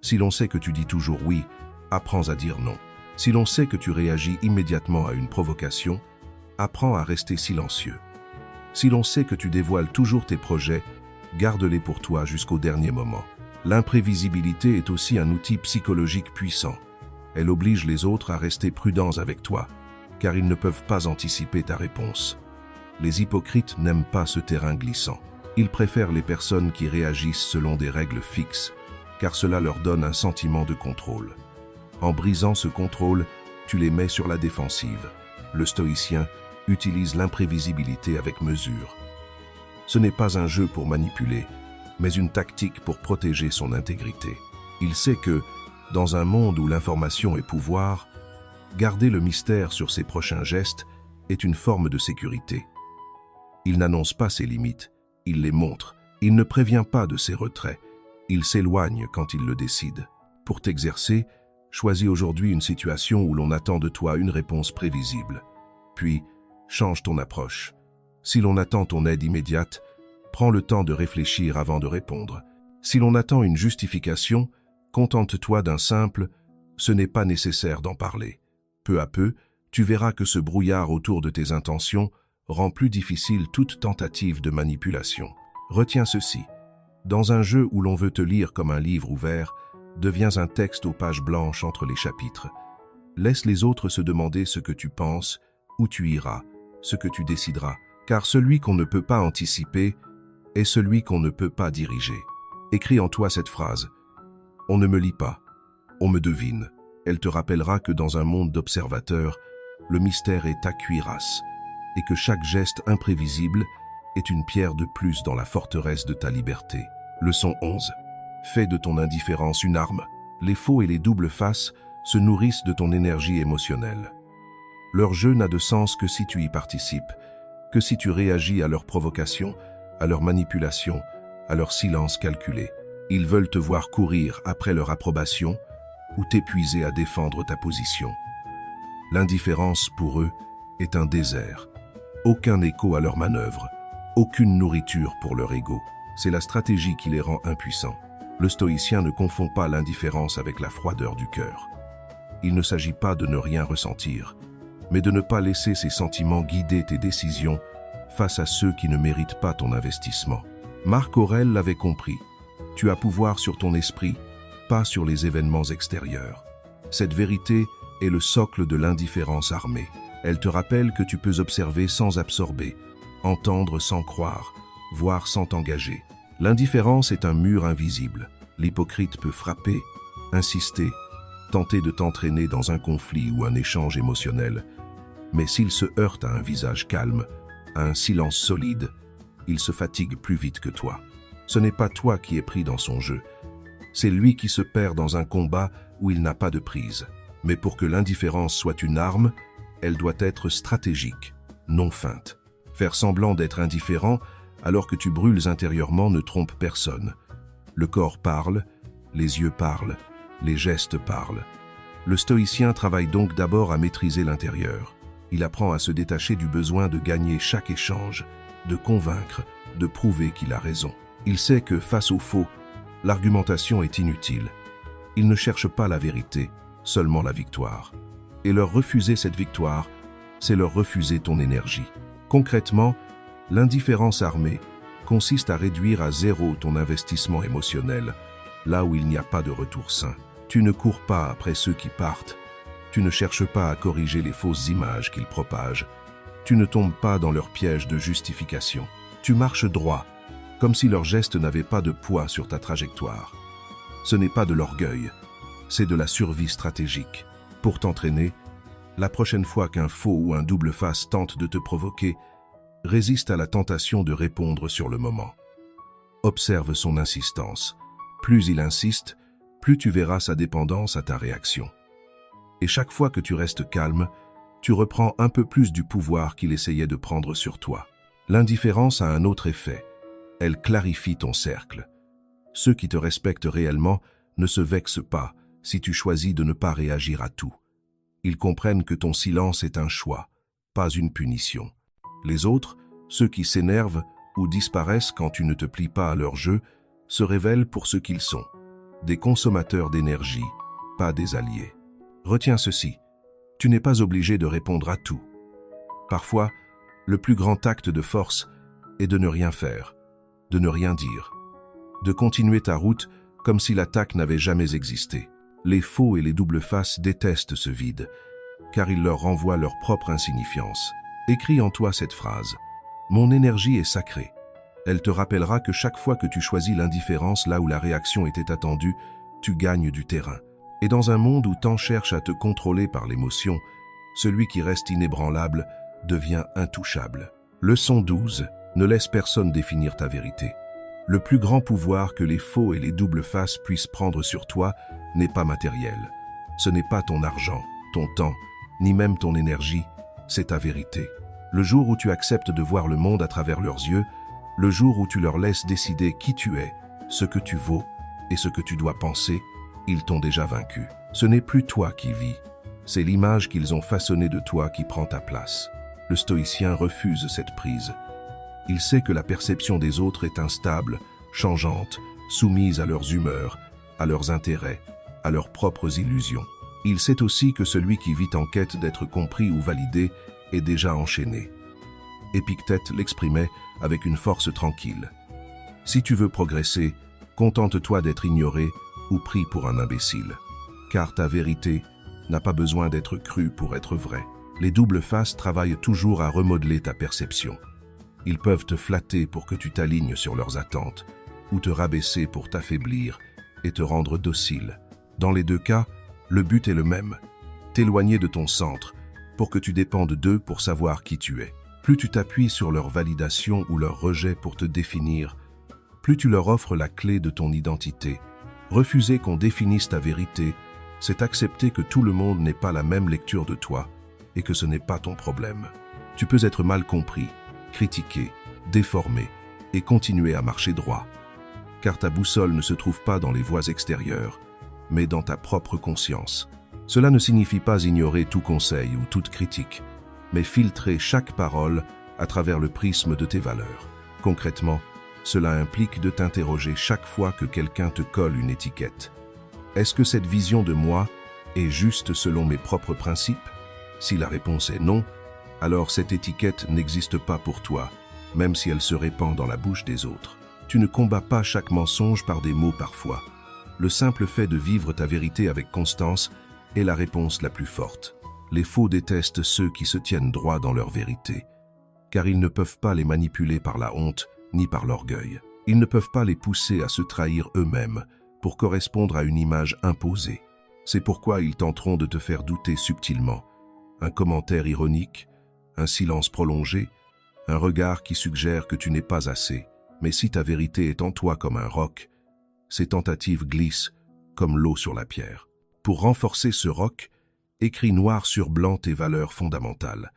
Si l'on sait que tu dis toujours oui, apprends à dire non. Si l'on sait que tu réagis immédiatement à une provocation, apprends à rester silencieux. Si l'on sait que tu dévoiles toujours tes projets, garde-les pour toi jusqu'au dernier moment. L'imprévisibilité est aussi un outil psychologique puissant. Elle oblige les autres à rester prudents avec toi, car ils ne peuvent pas anticiper ta réponse. Les hypocrites n'aiment pas ce terrain glissant. Ils préfèrent les personnes qui réagissent selon des règles fixes, car cela leur donne un sentiment de contrôle. En brisant ce contrôle, tu les mets sur la défensive. Le stoïcien utilise l'imprévisibilité avec mesure. Ce n'est pas un jeu pour manipuler, mais une tactique pour protéger son intégrité. Il sait que, dans un monde où l'information est pouvoir, garder le mystère sur ses prochains gestes est une forme de sécurité. Il n'annonce pas ses limites, il les montre. Il ne prévient pas de ses retraits. Il s'éloigne quand il le décide. Pour t'exercer, choisis aujourd'hui une situation où l'on attend de toi une réponse prévisible. Puis, change ton approche. Si l'on attend ton aide immédiate, prends le temps de réfléchir avant de répondre. Si l'on attend une justification, contente-toi d'un simple « ce n'est pas nécessaire d'en parler ». Peu à peu, tu verras que ce brouillard autour de tes intentions rend plus difficile toute tentative de manipulation. Retiens ceci. Dans un jeu où l'on veut te lire comme un livre ouvert, deviens un texte aux pages blanches entre les chapitres. Laisse les autres se demander ce que tu penses, où tu iras, ce que tu décideras, car celui qu'on ne peut pas anticiper est celui qu'on ne peut pas diriger. Écris en toi cette phrase. On ne me lit pas, on me devine. Elle te rappellera que dans un monde d'observateurs, le mystère est ta cuirasse et que chaque geste imprévisible est une pierre de plus dans la forteresse de ta liberté. Leçon 11. Fais de ton indifférence une arme. Les faux et les doubles faces se nourrissent de ton énergie émotionnelle. Leur jeu n'a de sens que si tu y participes, que si tu réagis à leurs provocations, à leurs manipulations, à leur silence calculé. Ils veulent te voir courir après leur approbation ou t'épuiser à défendre ta position. L'indifférence, pour eux, est un désert. Aucun écho à leurs manœuvres, aucune nourriture pour leur ego. C'est la stratégie qui les rend impuissants. Le stoïcien ne confond pas l'indifférence avec la froideur du cœur. Il ne s'agit pas de ne rien ressentir, mais de ne pas laisser ces sentiments guider tes décisions face à ceux qui ne méritent pas ton investissement. Marc Aurèle l'avait compris. Tu as pouvoir sur ton esprit, pas sur les événements extérieurs. Cette vérité est le socle de l'indifférence armée. Elle te rappelle que tu peux observer sans absorber, entendre sans croire, voir sans t'engager. L'indifférence est un mur invisible. L'hypocrite peut frapper, insister, tenter de t'entraîner dans un conflit ou un échange émotionnel. Mais s'il se heurte à un visage calme, à un silence solide, il se fatigue plus vite que toi. Ce n'est pas toi qui es pris dans son jeu. C'est lui qui se perd dans un combat où il n'a pas de prise. Mais pour que l'indifférence soit une arme, elle doit être stratégique, non feinte. Faire semblant d'être indifférent alors que tu brûles intérieurement ne trompe personne. Le corps parle, les yeux parlent, les gestes parlent. Le stoïcien travaille donc d'abord à maîtriser l'intérieur. Il apprend à se détacher du besoin de gagner chaque échange, de convaincre, de prouver qu'il a raison. Il sait que face au faux, l'argumentation est inutile. Il ne cherche pas la vérité, seulement la victoire. Et leur refuser cette victoire, c'est leur refuser ton énergie. Concrètement, l'indifférence armée consiste à réduire à zéro ton investissement émotionnel, là où il n'y a pas de retour sain. Tu ne cours pas après ceux qui partent, tu ne cherches pas à corriger les fausses images qu'ils propagent, tu ne tombes pas dans leur piège de justification. Tu marches droit, comme si leurs gestes n'avaient pas de poids sur ta trajectoire. Ce n'est pas de l'orgueil, c'est de la survie stratégique. Pour t'entraîner, la prochaine fois qu'un faux ou un double face tente de te provoquer, résiste à la tentation de répondre sur le moment. Observe son insistance. Plus il insiste, plus tu verras sa dépendance à ta réaction. Et chaque fois que tu restes calme, tu reprends un peu plus du pouvoir qu'il essayait de prendre sur toi. L'indifférence a un autre effet. Elle clarifie ton cercle. Ceux qui te respectent réellement ne se vexent pas si tu choisis de ne pas réagir à tout. Ils comprennent que ton silence est un choix, pas une punition. Les autres, ceux qui s'énervent ou disparaissent quand tu ne te plies pas à leur jeu, se révèlent pour ce qu'ils sont. Des consommateurs d'énergie, pas des alliés. Retiens ceci, tu n'es pas obligé de répondre à tout. Parfois, le plus grand acte de force est de ne rien faire, de ne rien dire, de continuer ta route comme si l'attaque n'avait jamais existé. Les faux et les doubles faces détestent ce vide, car il leur renvoie leur propre insignifiance. Écris en toi cette phrase. Mon énergie est sacrée. Elle te rappellera que chaque fois que tu choisis l'indifférence là où la réaction était attendue, tu gagnes du terrain. Et dans un monde où tant cherche à te contrôler par l'émotion, celui qui reste inébranlable devient intouchable. Leçon 12. Ne laisse personne définir ta vérité. Le plus grand pouvoir que les faux et les doubles faces puissent prendre sur toi n'est pas matériel. Ce n'est pas ton argent, ton temps, ni même ton énergie, c'est ta vérité. Le jour où tu acceptes de voir le monde à travers leurs yeux, le jour où tu leur laisses décider qui tu es, ce que tu vaux et ce que tu dois penser, ils t'ont déjà vaincu. Ce n'est plus toi qui vis, c'est l'image qu'ils ont façonnée de toi qui prend ta place. Le stoïcien refuse cette prise. Il sait que la perception des autres est instable, changeante, soumise à leurs humeurs, à leurs intérêts, à leurs propres illusions. Il sait aussi que celui qui vit en quête d'être compris ou validé est déjà enchaîné. Épictète l'exprimait avec une force tranquille. Si tu veux progresser, contente-toi d'être ignoré ou pris pour un imbécile. Car ta vérité n'a pas besoin d'être crue pour être vraie. Les doubles faces travaillent toujours à remodeler ta perception. Ils peuvent te flatter pour que tu t'alignes sur leurs attentes, ou te rabaisser pour t'affaiblir et te rendre docile. Dans les deux cas, le but est le même, t'éloigner de ton centre, pour que tu dépendes d'eux pour savoir qui tu es. Plus tu t'appuies sur leur validation ou leur rejet pour te définir, plus tu leur offres la clé de ton identité. Refuser qu'on définisse ta vérité, c'est accepter que tout le monde n'ait pas la même lecture de toi et que ce n'est pas ton problème. Tu peux être mal compris, critiqué, déformé et continuer à marcher droit. Car ta boussole ne se trouve pas dans les voies extérieures, mais dans ta propre conscience. Cela ne signifie pas ignorer tout conseil ou toute critique, mais filtrer chaque parole à travers le prisme de tes valeurs. Concrètement, cela implique de t'interroger chaque fois que quelqu'un te colle une étiquette. Est-ce que cette vision de moi est juste selon mes propres principes? Si la réponse est non, alors cette étiquette n'existe pas pour toi, même si elle se répand dans la bouche des autres. Tu ne combats pas chaque mensonge par des mots parfois. Le simple fait de vivre ta vérité avec constance est la réponse la plus forte. Les faux détestent ceux qui se tiennent droit dans leur vérité, car ils ne peuvent pas les manipuler par la honte ni par l'orgueil. Ils ne peuvent pas les pousser à se trahir eux-mêmes pour correspondre à une image imposée. C'est pourquoi ils tenteront de te faire douter subtilement. Un commentaire ironique, un silence prolongé, un regard qui suggère que tu n'es pas assez. Mais si ta vérité est en toi comme un roc, ces tentatives glissent comme l'eau sur la pierre. Pour renforcer ce roc, écris noir sur blanc tes valeurs fondamentales,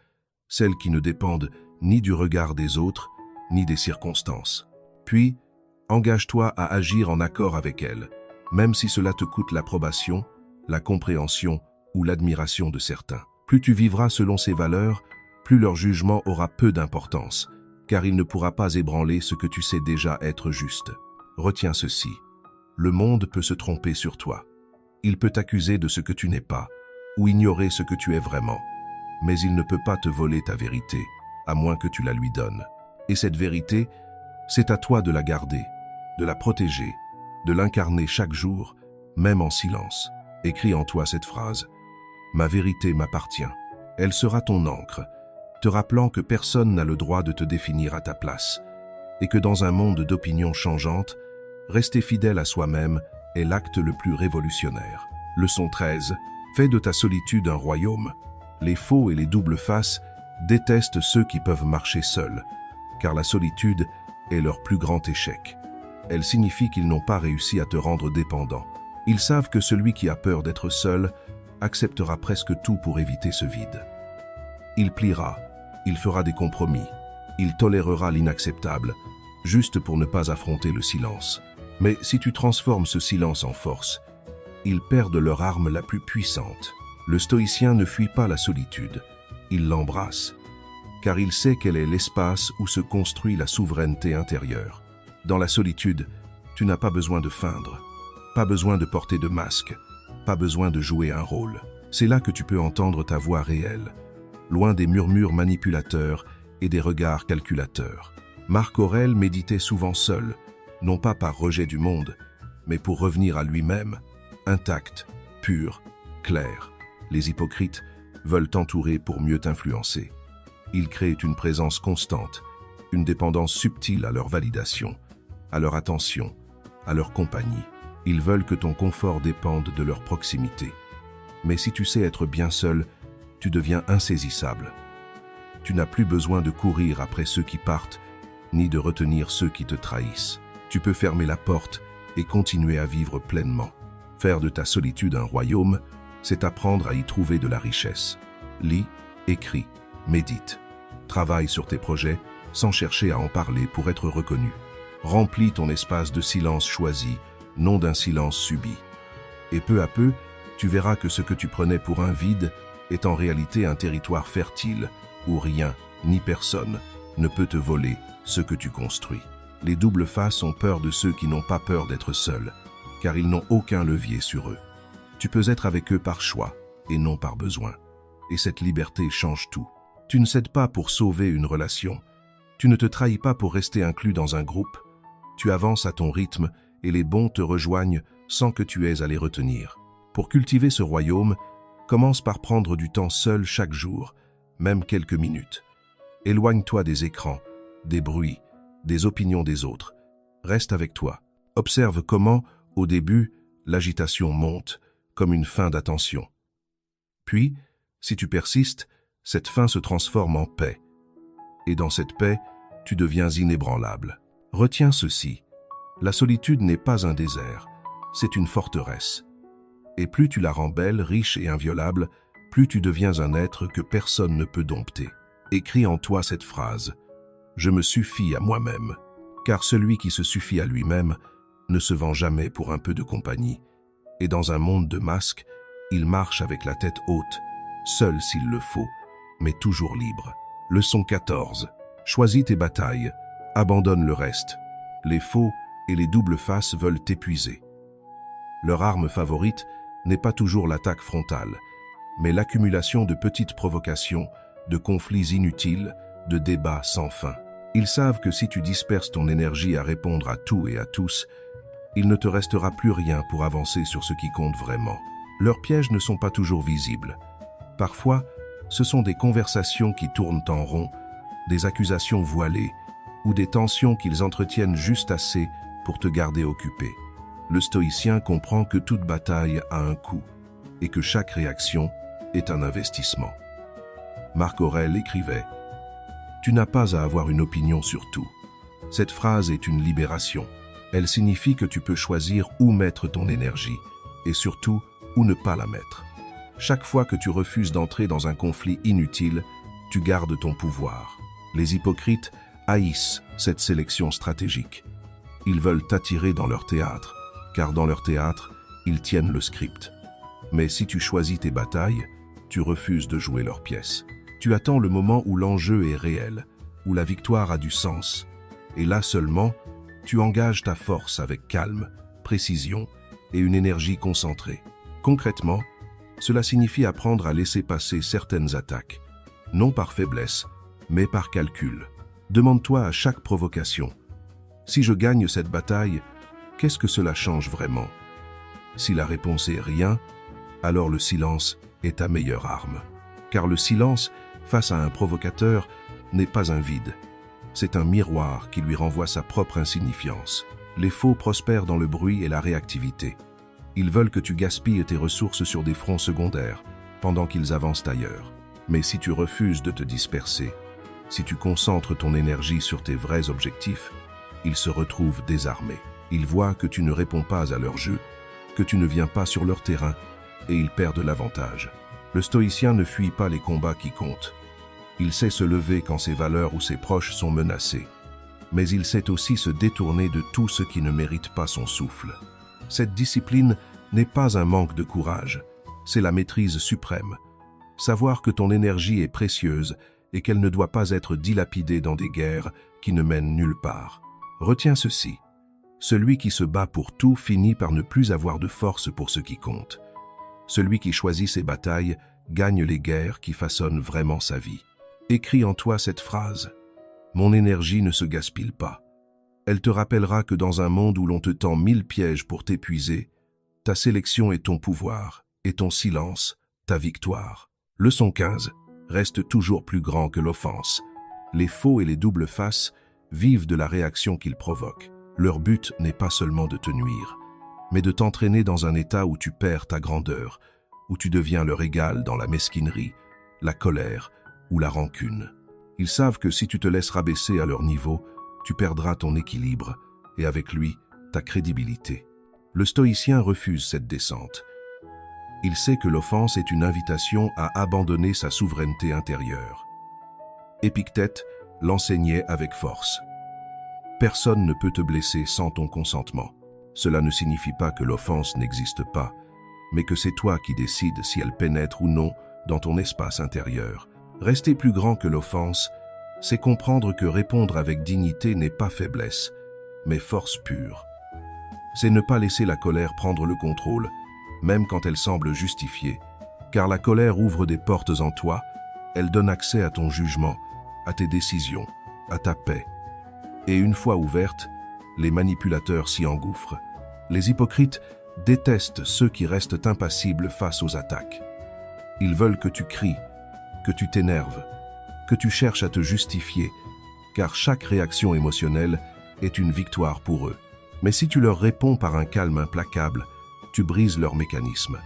celles qui ne dépendent ni du regard des autres, ni des circonstances. Puis, engage-toi à agir en accord avec elles, même si cela te coûte l'approbation, la compréhension ou l'admiration de certains. Plus tu vivras selon ces valeurs, plus leur jugement aura peu d'importance, car il ne pourra pas ébranler ce que tu sais déjà être juste. Retiens ceci, le monde peut se tromper sur toi. Il peut t'accuser de ce que tu n'es pas, ou ignorer ce que tu es vraiment. Mais il ne peut pas te voler ta vérité, à moins que tu la lui donnes. Et cette vérité, c'est à toi de la garder, de la protéger, de l'incarner chaque jour, même en silence. Écris en toi cette phrase. Ma vérité m'appartient. Elle sera ton encre, te rappelant que personne n'a le droit de te définir à ta place, et que dans un monde d'opinions changeantes, rester fidèle à soi-même est l'acte le plus révolutionnaire. Leçon 13. Fais de ta solitude un royaume. Les faux et les doubles faces détestent ceux qui peuvent marcher seuls, car la solitude est leur plus grand échec. Elle signifie qu'ils n'ont pas réussi à te rendre dépendant. Ils savent que celui qui a peur d'être seul acceptera presque tout pour éviter ce vide. Il pliera, il fera des compromis, il tolérera l'inacceptable, juste pour ne pas affronter le silence. Mais si tu transformes ce silence en force, ils perdent leur arme la plus puissante. Le stoïcien ne fuit pas la solitude, il l'embrasse, car il sait qu'elle est l'espace où se construit la souveraineté intérieure. Dans la solitude, tu n'as pas besoin de feindre, pas besoin de porter de masque, pas besoin de jouer un rôle. C'est là que tu peux entendre ta voix réelle, loin des murmures manipulateurs et des regards calculateurs. Marc Aurèle méditait souvent seul, non pas par rejet du monde, mais pour revenir à lui-même, intact, pur, clair. Les hypocrites veulent t'entourer pour mieux t'influencer. Ils créent une présence constante, une dépendance subtile à leur validation, à leur attention, à leur compagnie. Ils veulent que ton confort dépende de leur proximité. Mais si tu sais être bien seul, tu deviens insaisissable. Tu n'as plus besoin de courir après ceux qui partent, ni de retenir ceux qui te trahissent. Tu peux fermer la porte et continuer à vivre pleinement. Faire de ta solitude un royaume, c'est apprendre à y trouver de la richesse. Lis, écris, médite. Travaille sur tes projets sans chercher à en parler pour être reconnu. Remplis ton espace de silence choisi, non d'un silence subi. Et peu à peu, tu verras que ce que tu prenais pour un vide est en réalité un territoire fertile où rien, ni personne, ne peut te voler ce que tu construis. Les doubles faces ont peur de ceux qui n'ont pas peur d'être seuls, car ils n'ont aucun levier sur eux. Tu peux être avec eux par choix et non par besoin. Et cette liberté change tout. Tu ne cèdes pas pour sauver une relation. Tu ne te trahis pas pour rester inclus dans un groupe. Tu avances à ton rythme et les bons te rejoignent sans que tu aies à les retenir. Pour cultiver ce royaume, commence par prendre du temps seul chaque jour, même quelques minutes. Éloigne-toi des écrans, des bruits, des opinions des autres. Reste avec toi. Observe comment, au début, l'agitation monte, comme une faim d'attention. Puis, si tu persistes, cette faim se transforme en paix. Et dans cette paix, tu deviens inébranlable. Retiens ceci. La solitude n'est pas un désert, c'est une forteresse. Et plus tu la rends belle, riche et inviolable, plus tu deviens un être que personne ne peut dompter. Écris en toi cette phrase. Je me suffis à moi-même. Car celui qui se suffit à lui-même ne se vend jamais pour un peu de compagnie. Et dans un monde de masques, il marche avec la tête haute, seul s'il le faut, mais toujours libre. Leçon 14. Choisis tes batailles, abandonne le reste. Les faux et les doubles faces veulent t'épuiser. Leur arme favorite n'est pas toujours l'attaque frontale, mais l'accumulation de petites provocations, de conflits inutiles, de débats sans fin. Ils savent que si tu disperses ton énergie à répondre à tout et à tous, il ne te restera plus rien pour avancer sur ce qui compte vraiment. Leurs pièges ne sont pas toujours visibles. Parfois, ce sont des conversations qui tournent en rond, des accusations voilées ou des tensions qu'ils entretiennent juste assez pour te garder occupé. Le stoïcien comprend que toute bataille a un coût et que chaque réaction est un investissement. Marc Aurèle écrivait « Tu n'as pas à avoir une opinion sur tout ». Cette phrase est une libération. Elle signifie que tu peux choisir où mettre ton énergie et surtout où ne pas la mettre. Chaque fois que tu refuses d'entrer dans un conflit inutile, tu gardes ton pouvoir. Les hypocrites haïssent cette sélection stratégique. Ils veulent t'attirer dans leur théâtre, car dans leur théâtre, ils tiennent le script. Mais si tu choisis tes batailles, tu refuses de jouer leurs pièces. Tu attends le moment où l'enjeu est réel, où la victoire a du sens. Et là seulement, tu engages ta force avec calme, précision et une énergie concentrée. Concrètement, cela signifie apprendre à laisser passer certaines attaques, non par faiblesse, mais par calcul. Demande-toi à chaque provocation, si je gagne cette bataille, qu'est-ce que cela change vraiment? Si la réponse est rien, alors le silence est ta meilleure arme. Car le silence, face à un provocateur, n'est pas un vide. C'est un miroir qui lui renvoie sa propre insignifiance. Les faux prospèrent dans le bruit et la réactivité. Ils veulent que tu gaspilles tes ressources sur des fronts secondaires, pendant qu'ils avancent ailleurs. Mais si tu refuses de te disperser, si tu concentres ton énergie sur tes vrais objectifs, ils se retrouvent désarmés. Ils voient que tu ne réponds pas à leur jeu, que tu ne viens pas sur leur terrain, et ils perdent l'avantage. Le stoïcien ne fuit pas les combats qui comptent. Il sait se lever quand ses valeurs ou ses proches sont menacés. Mais il sait aussi se détourner de tout ce qui ne mérite pas son souffle. Cette discipline n'est pas un manque de courage, c'est la maîtrise suprême. Savoir que ton énergie est précieuse et qu'elle ne doit pas être dilapidée dans des guerres qui ne mènent nulle part. Retiens ceci. Celui qui se bat pour tout finit par ne plus avoir de force pour ce qui compte. Celui qui choisit ses batailles gagne les guerres qui façonnent vraiment sa vie. Écris en toi cette phrase. Mon énergie ne se gaspille pas. Elle te rappellera que dans un monde où l'on te tend 1000 pièges pour t'épuiser, ta sélection est ton pouvoir et ton silence, ta victoire. Leçon 15. Reste toujours plus grand que l'offense. Les faux et les doubles faces vivent de la réaction qu'ils provoquent. Leur but n'est pas seulement de te nuire, mais de t'entraîner dans un état où tu perds ta grandeur, où tu deviens leur égal dans la mesquinerie, la colère ou la rancune. Ils savent que si tu te laisses rabaisser à leur niveau, tu perdras ton équilibre et avec lui, ta crédibilité. Le stoïcien refuse cette descente. Il sait que l'offense est une invitation à abandonner sa souveraineté intérieure. Épictète l'enseignait avec force. Personne ne peut te blesser sans ton consentement. Cela ne signifie pas que l'offense n'existe pas, mais que c'est toi qui décides si elle pénètre ou non dans ton espace intérieur. Rester plus grand que l'offense, c'est comprendre que répondre avec dignité n'est pas faiblesse, mais force pure. C'est ne pas laisser la colère prendre le contrôle, même quand elle semble justifiée, car la colère ouvre des portes en toi, elle donne accès à ton jugement, à tes décisions, à ta paix. Et une fois ouverte, les manipulateurs s'y engouffrent. Les hypocrites détestent ceux qui restent impassibles face aux attaques. Ils veulent que tu cries, que tu t'énerves, que tu cherches à te justifier, car chaque réaction émotionnelle est une victoire pour eux. Mais si tu leur réponds par un calme implacable, tu brises leur mécanisme.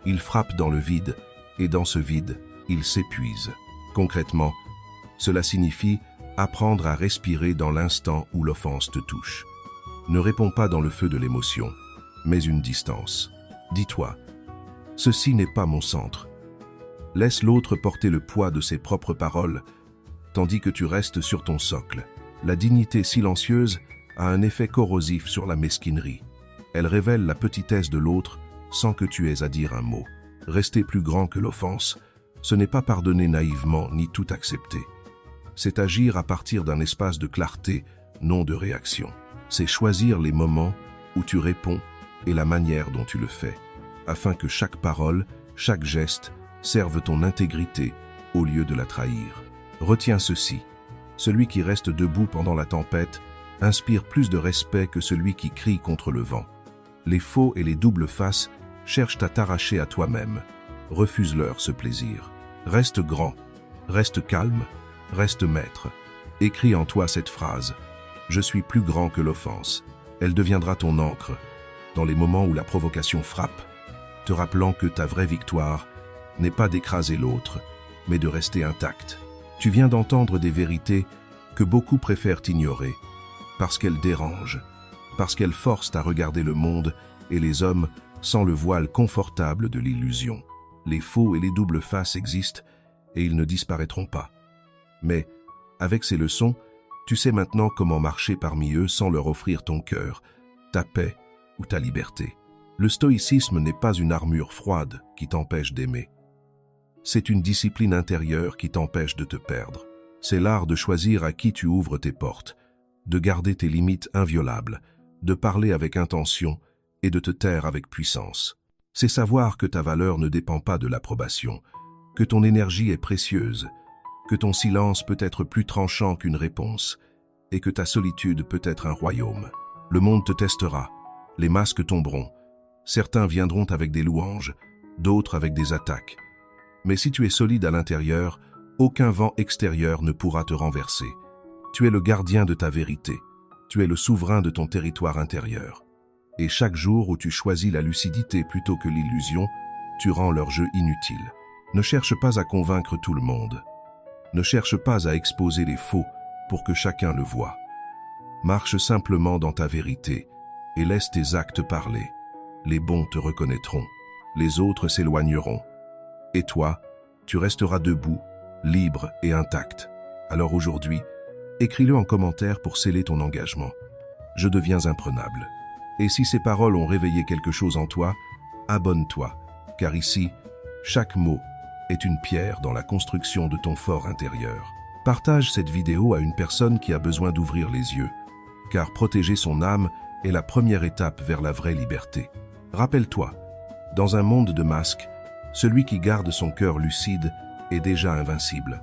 Ils frappent dans le vide, et dans ce vide, ils s'épuisent. Concrètement, cela signifie apprendre à respirer dans l'instant où l'offense te touche. Ne réponds pas dans le feu de l'émotion, mais une distance. Dis-toi, ceci n'est pas mon centre. Laisse l'autre porter le poids de ses propres paroles, tandis que tu restes sur ton socle. La dignité silencieuse a un effet corrosif sur la mesquinerie. Elle révèle la petitesse de l'autre sans que tu aies à dire un mot. Rester plus grand que l'offense, ce n'est pas pardonner naïvement ni tout accepter. C'est agir à partir d'un espace de clarté, non de réaction. C'est choisir les moments où tu réponds et la manière dont tu le fais, afin que chaque parole, chaque geste serve ton intégrité au lieu de la trahir. Retiens ceci, celui qui reste debout pendant la tempête inspire plus de respect que celui qui crie contre le vent. Les faux et les doubles faces cherchent à t'arracher à toi-même. Refuse-leur ce plaisir. Reste grand, reste calme, reste maître. Écris en toi cette phrase. Je suis plus grand que l'offense. Elle deviendra ton encre, dans les moments où la provocation frappe, te rappelant que ta vraie victoire n'est pas d'écraser l'autre, mais de rester intacte. Tu viens d'entendre des vérités que beaucoup préfèrent ignorer, parce qu'elles dérangent, parce qu'elles forcent à regarder le monde et les hommes sans le voile confortable de l'illusion. Les faux et les doubles faces existent et ils ne disparaîtront pas. Mais, avec ces leçons, tu sais maintenant comment marcher parmi eux sans leur offrir ton cœur, ta paix ou ta liberté. Le stoïcisme n'est pas une armure froide qui t'empêche d'aimer. C'est une discipline intérieure qui t'empêche de te perdre. C'est l'art de choisir à qui tu ouvres tes portes, de garder tes limites inviolables, de parler avec intention et de te taire avec puissance. C'est savoir que ta valeur ne dépend pas de l'approbation, que ton énergie est précieuse, que ton silence peut être plus tranchant qu'une réponse, et que ta solitude peut être un royaume. Le monde te testera, les masques tomberont, certains viendront avec des louanges, d'autres avec des attaques. Mais si tu es solide à l'intérieur, aucun vent extérieur ne pourra te renverser. Tu es le gardien de ta vérité, tu es le souverain de ton territoire intérieur. Et chaque jour où tu choisis la lucidité plutôt que l'illusion, tu rends leur jeu inutile. Ne cherche pas à convaincre tout le monde. Ne cherche pas à exposer les faux pour que chacun le voie. Marche simplement dans ta vérité et laisse tes actes parler. Les bons te reconnaîtront, les autres s'éloigneront. Et toi, tu resteras debout, libre et intact. Alors aujourd'hui, écris-le en commentaire pour sceller ton engagement. Je deviens imprenable. Et si ces paroles ont réveillé quelque chose en toi, abonne-toi, car ici, chaque mot est une pierre dans la construction de ton fort intérieur. Partage cette vidéo à une personne qui a besoin d'ouvrir les yeux, car protéger son âme est la première étape vers la vraie liberté. Rappelle-toi, dans un monde de masques, celui qui garde son cœur lucide est déjà invincible.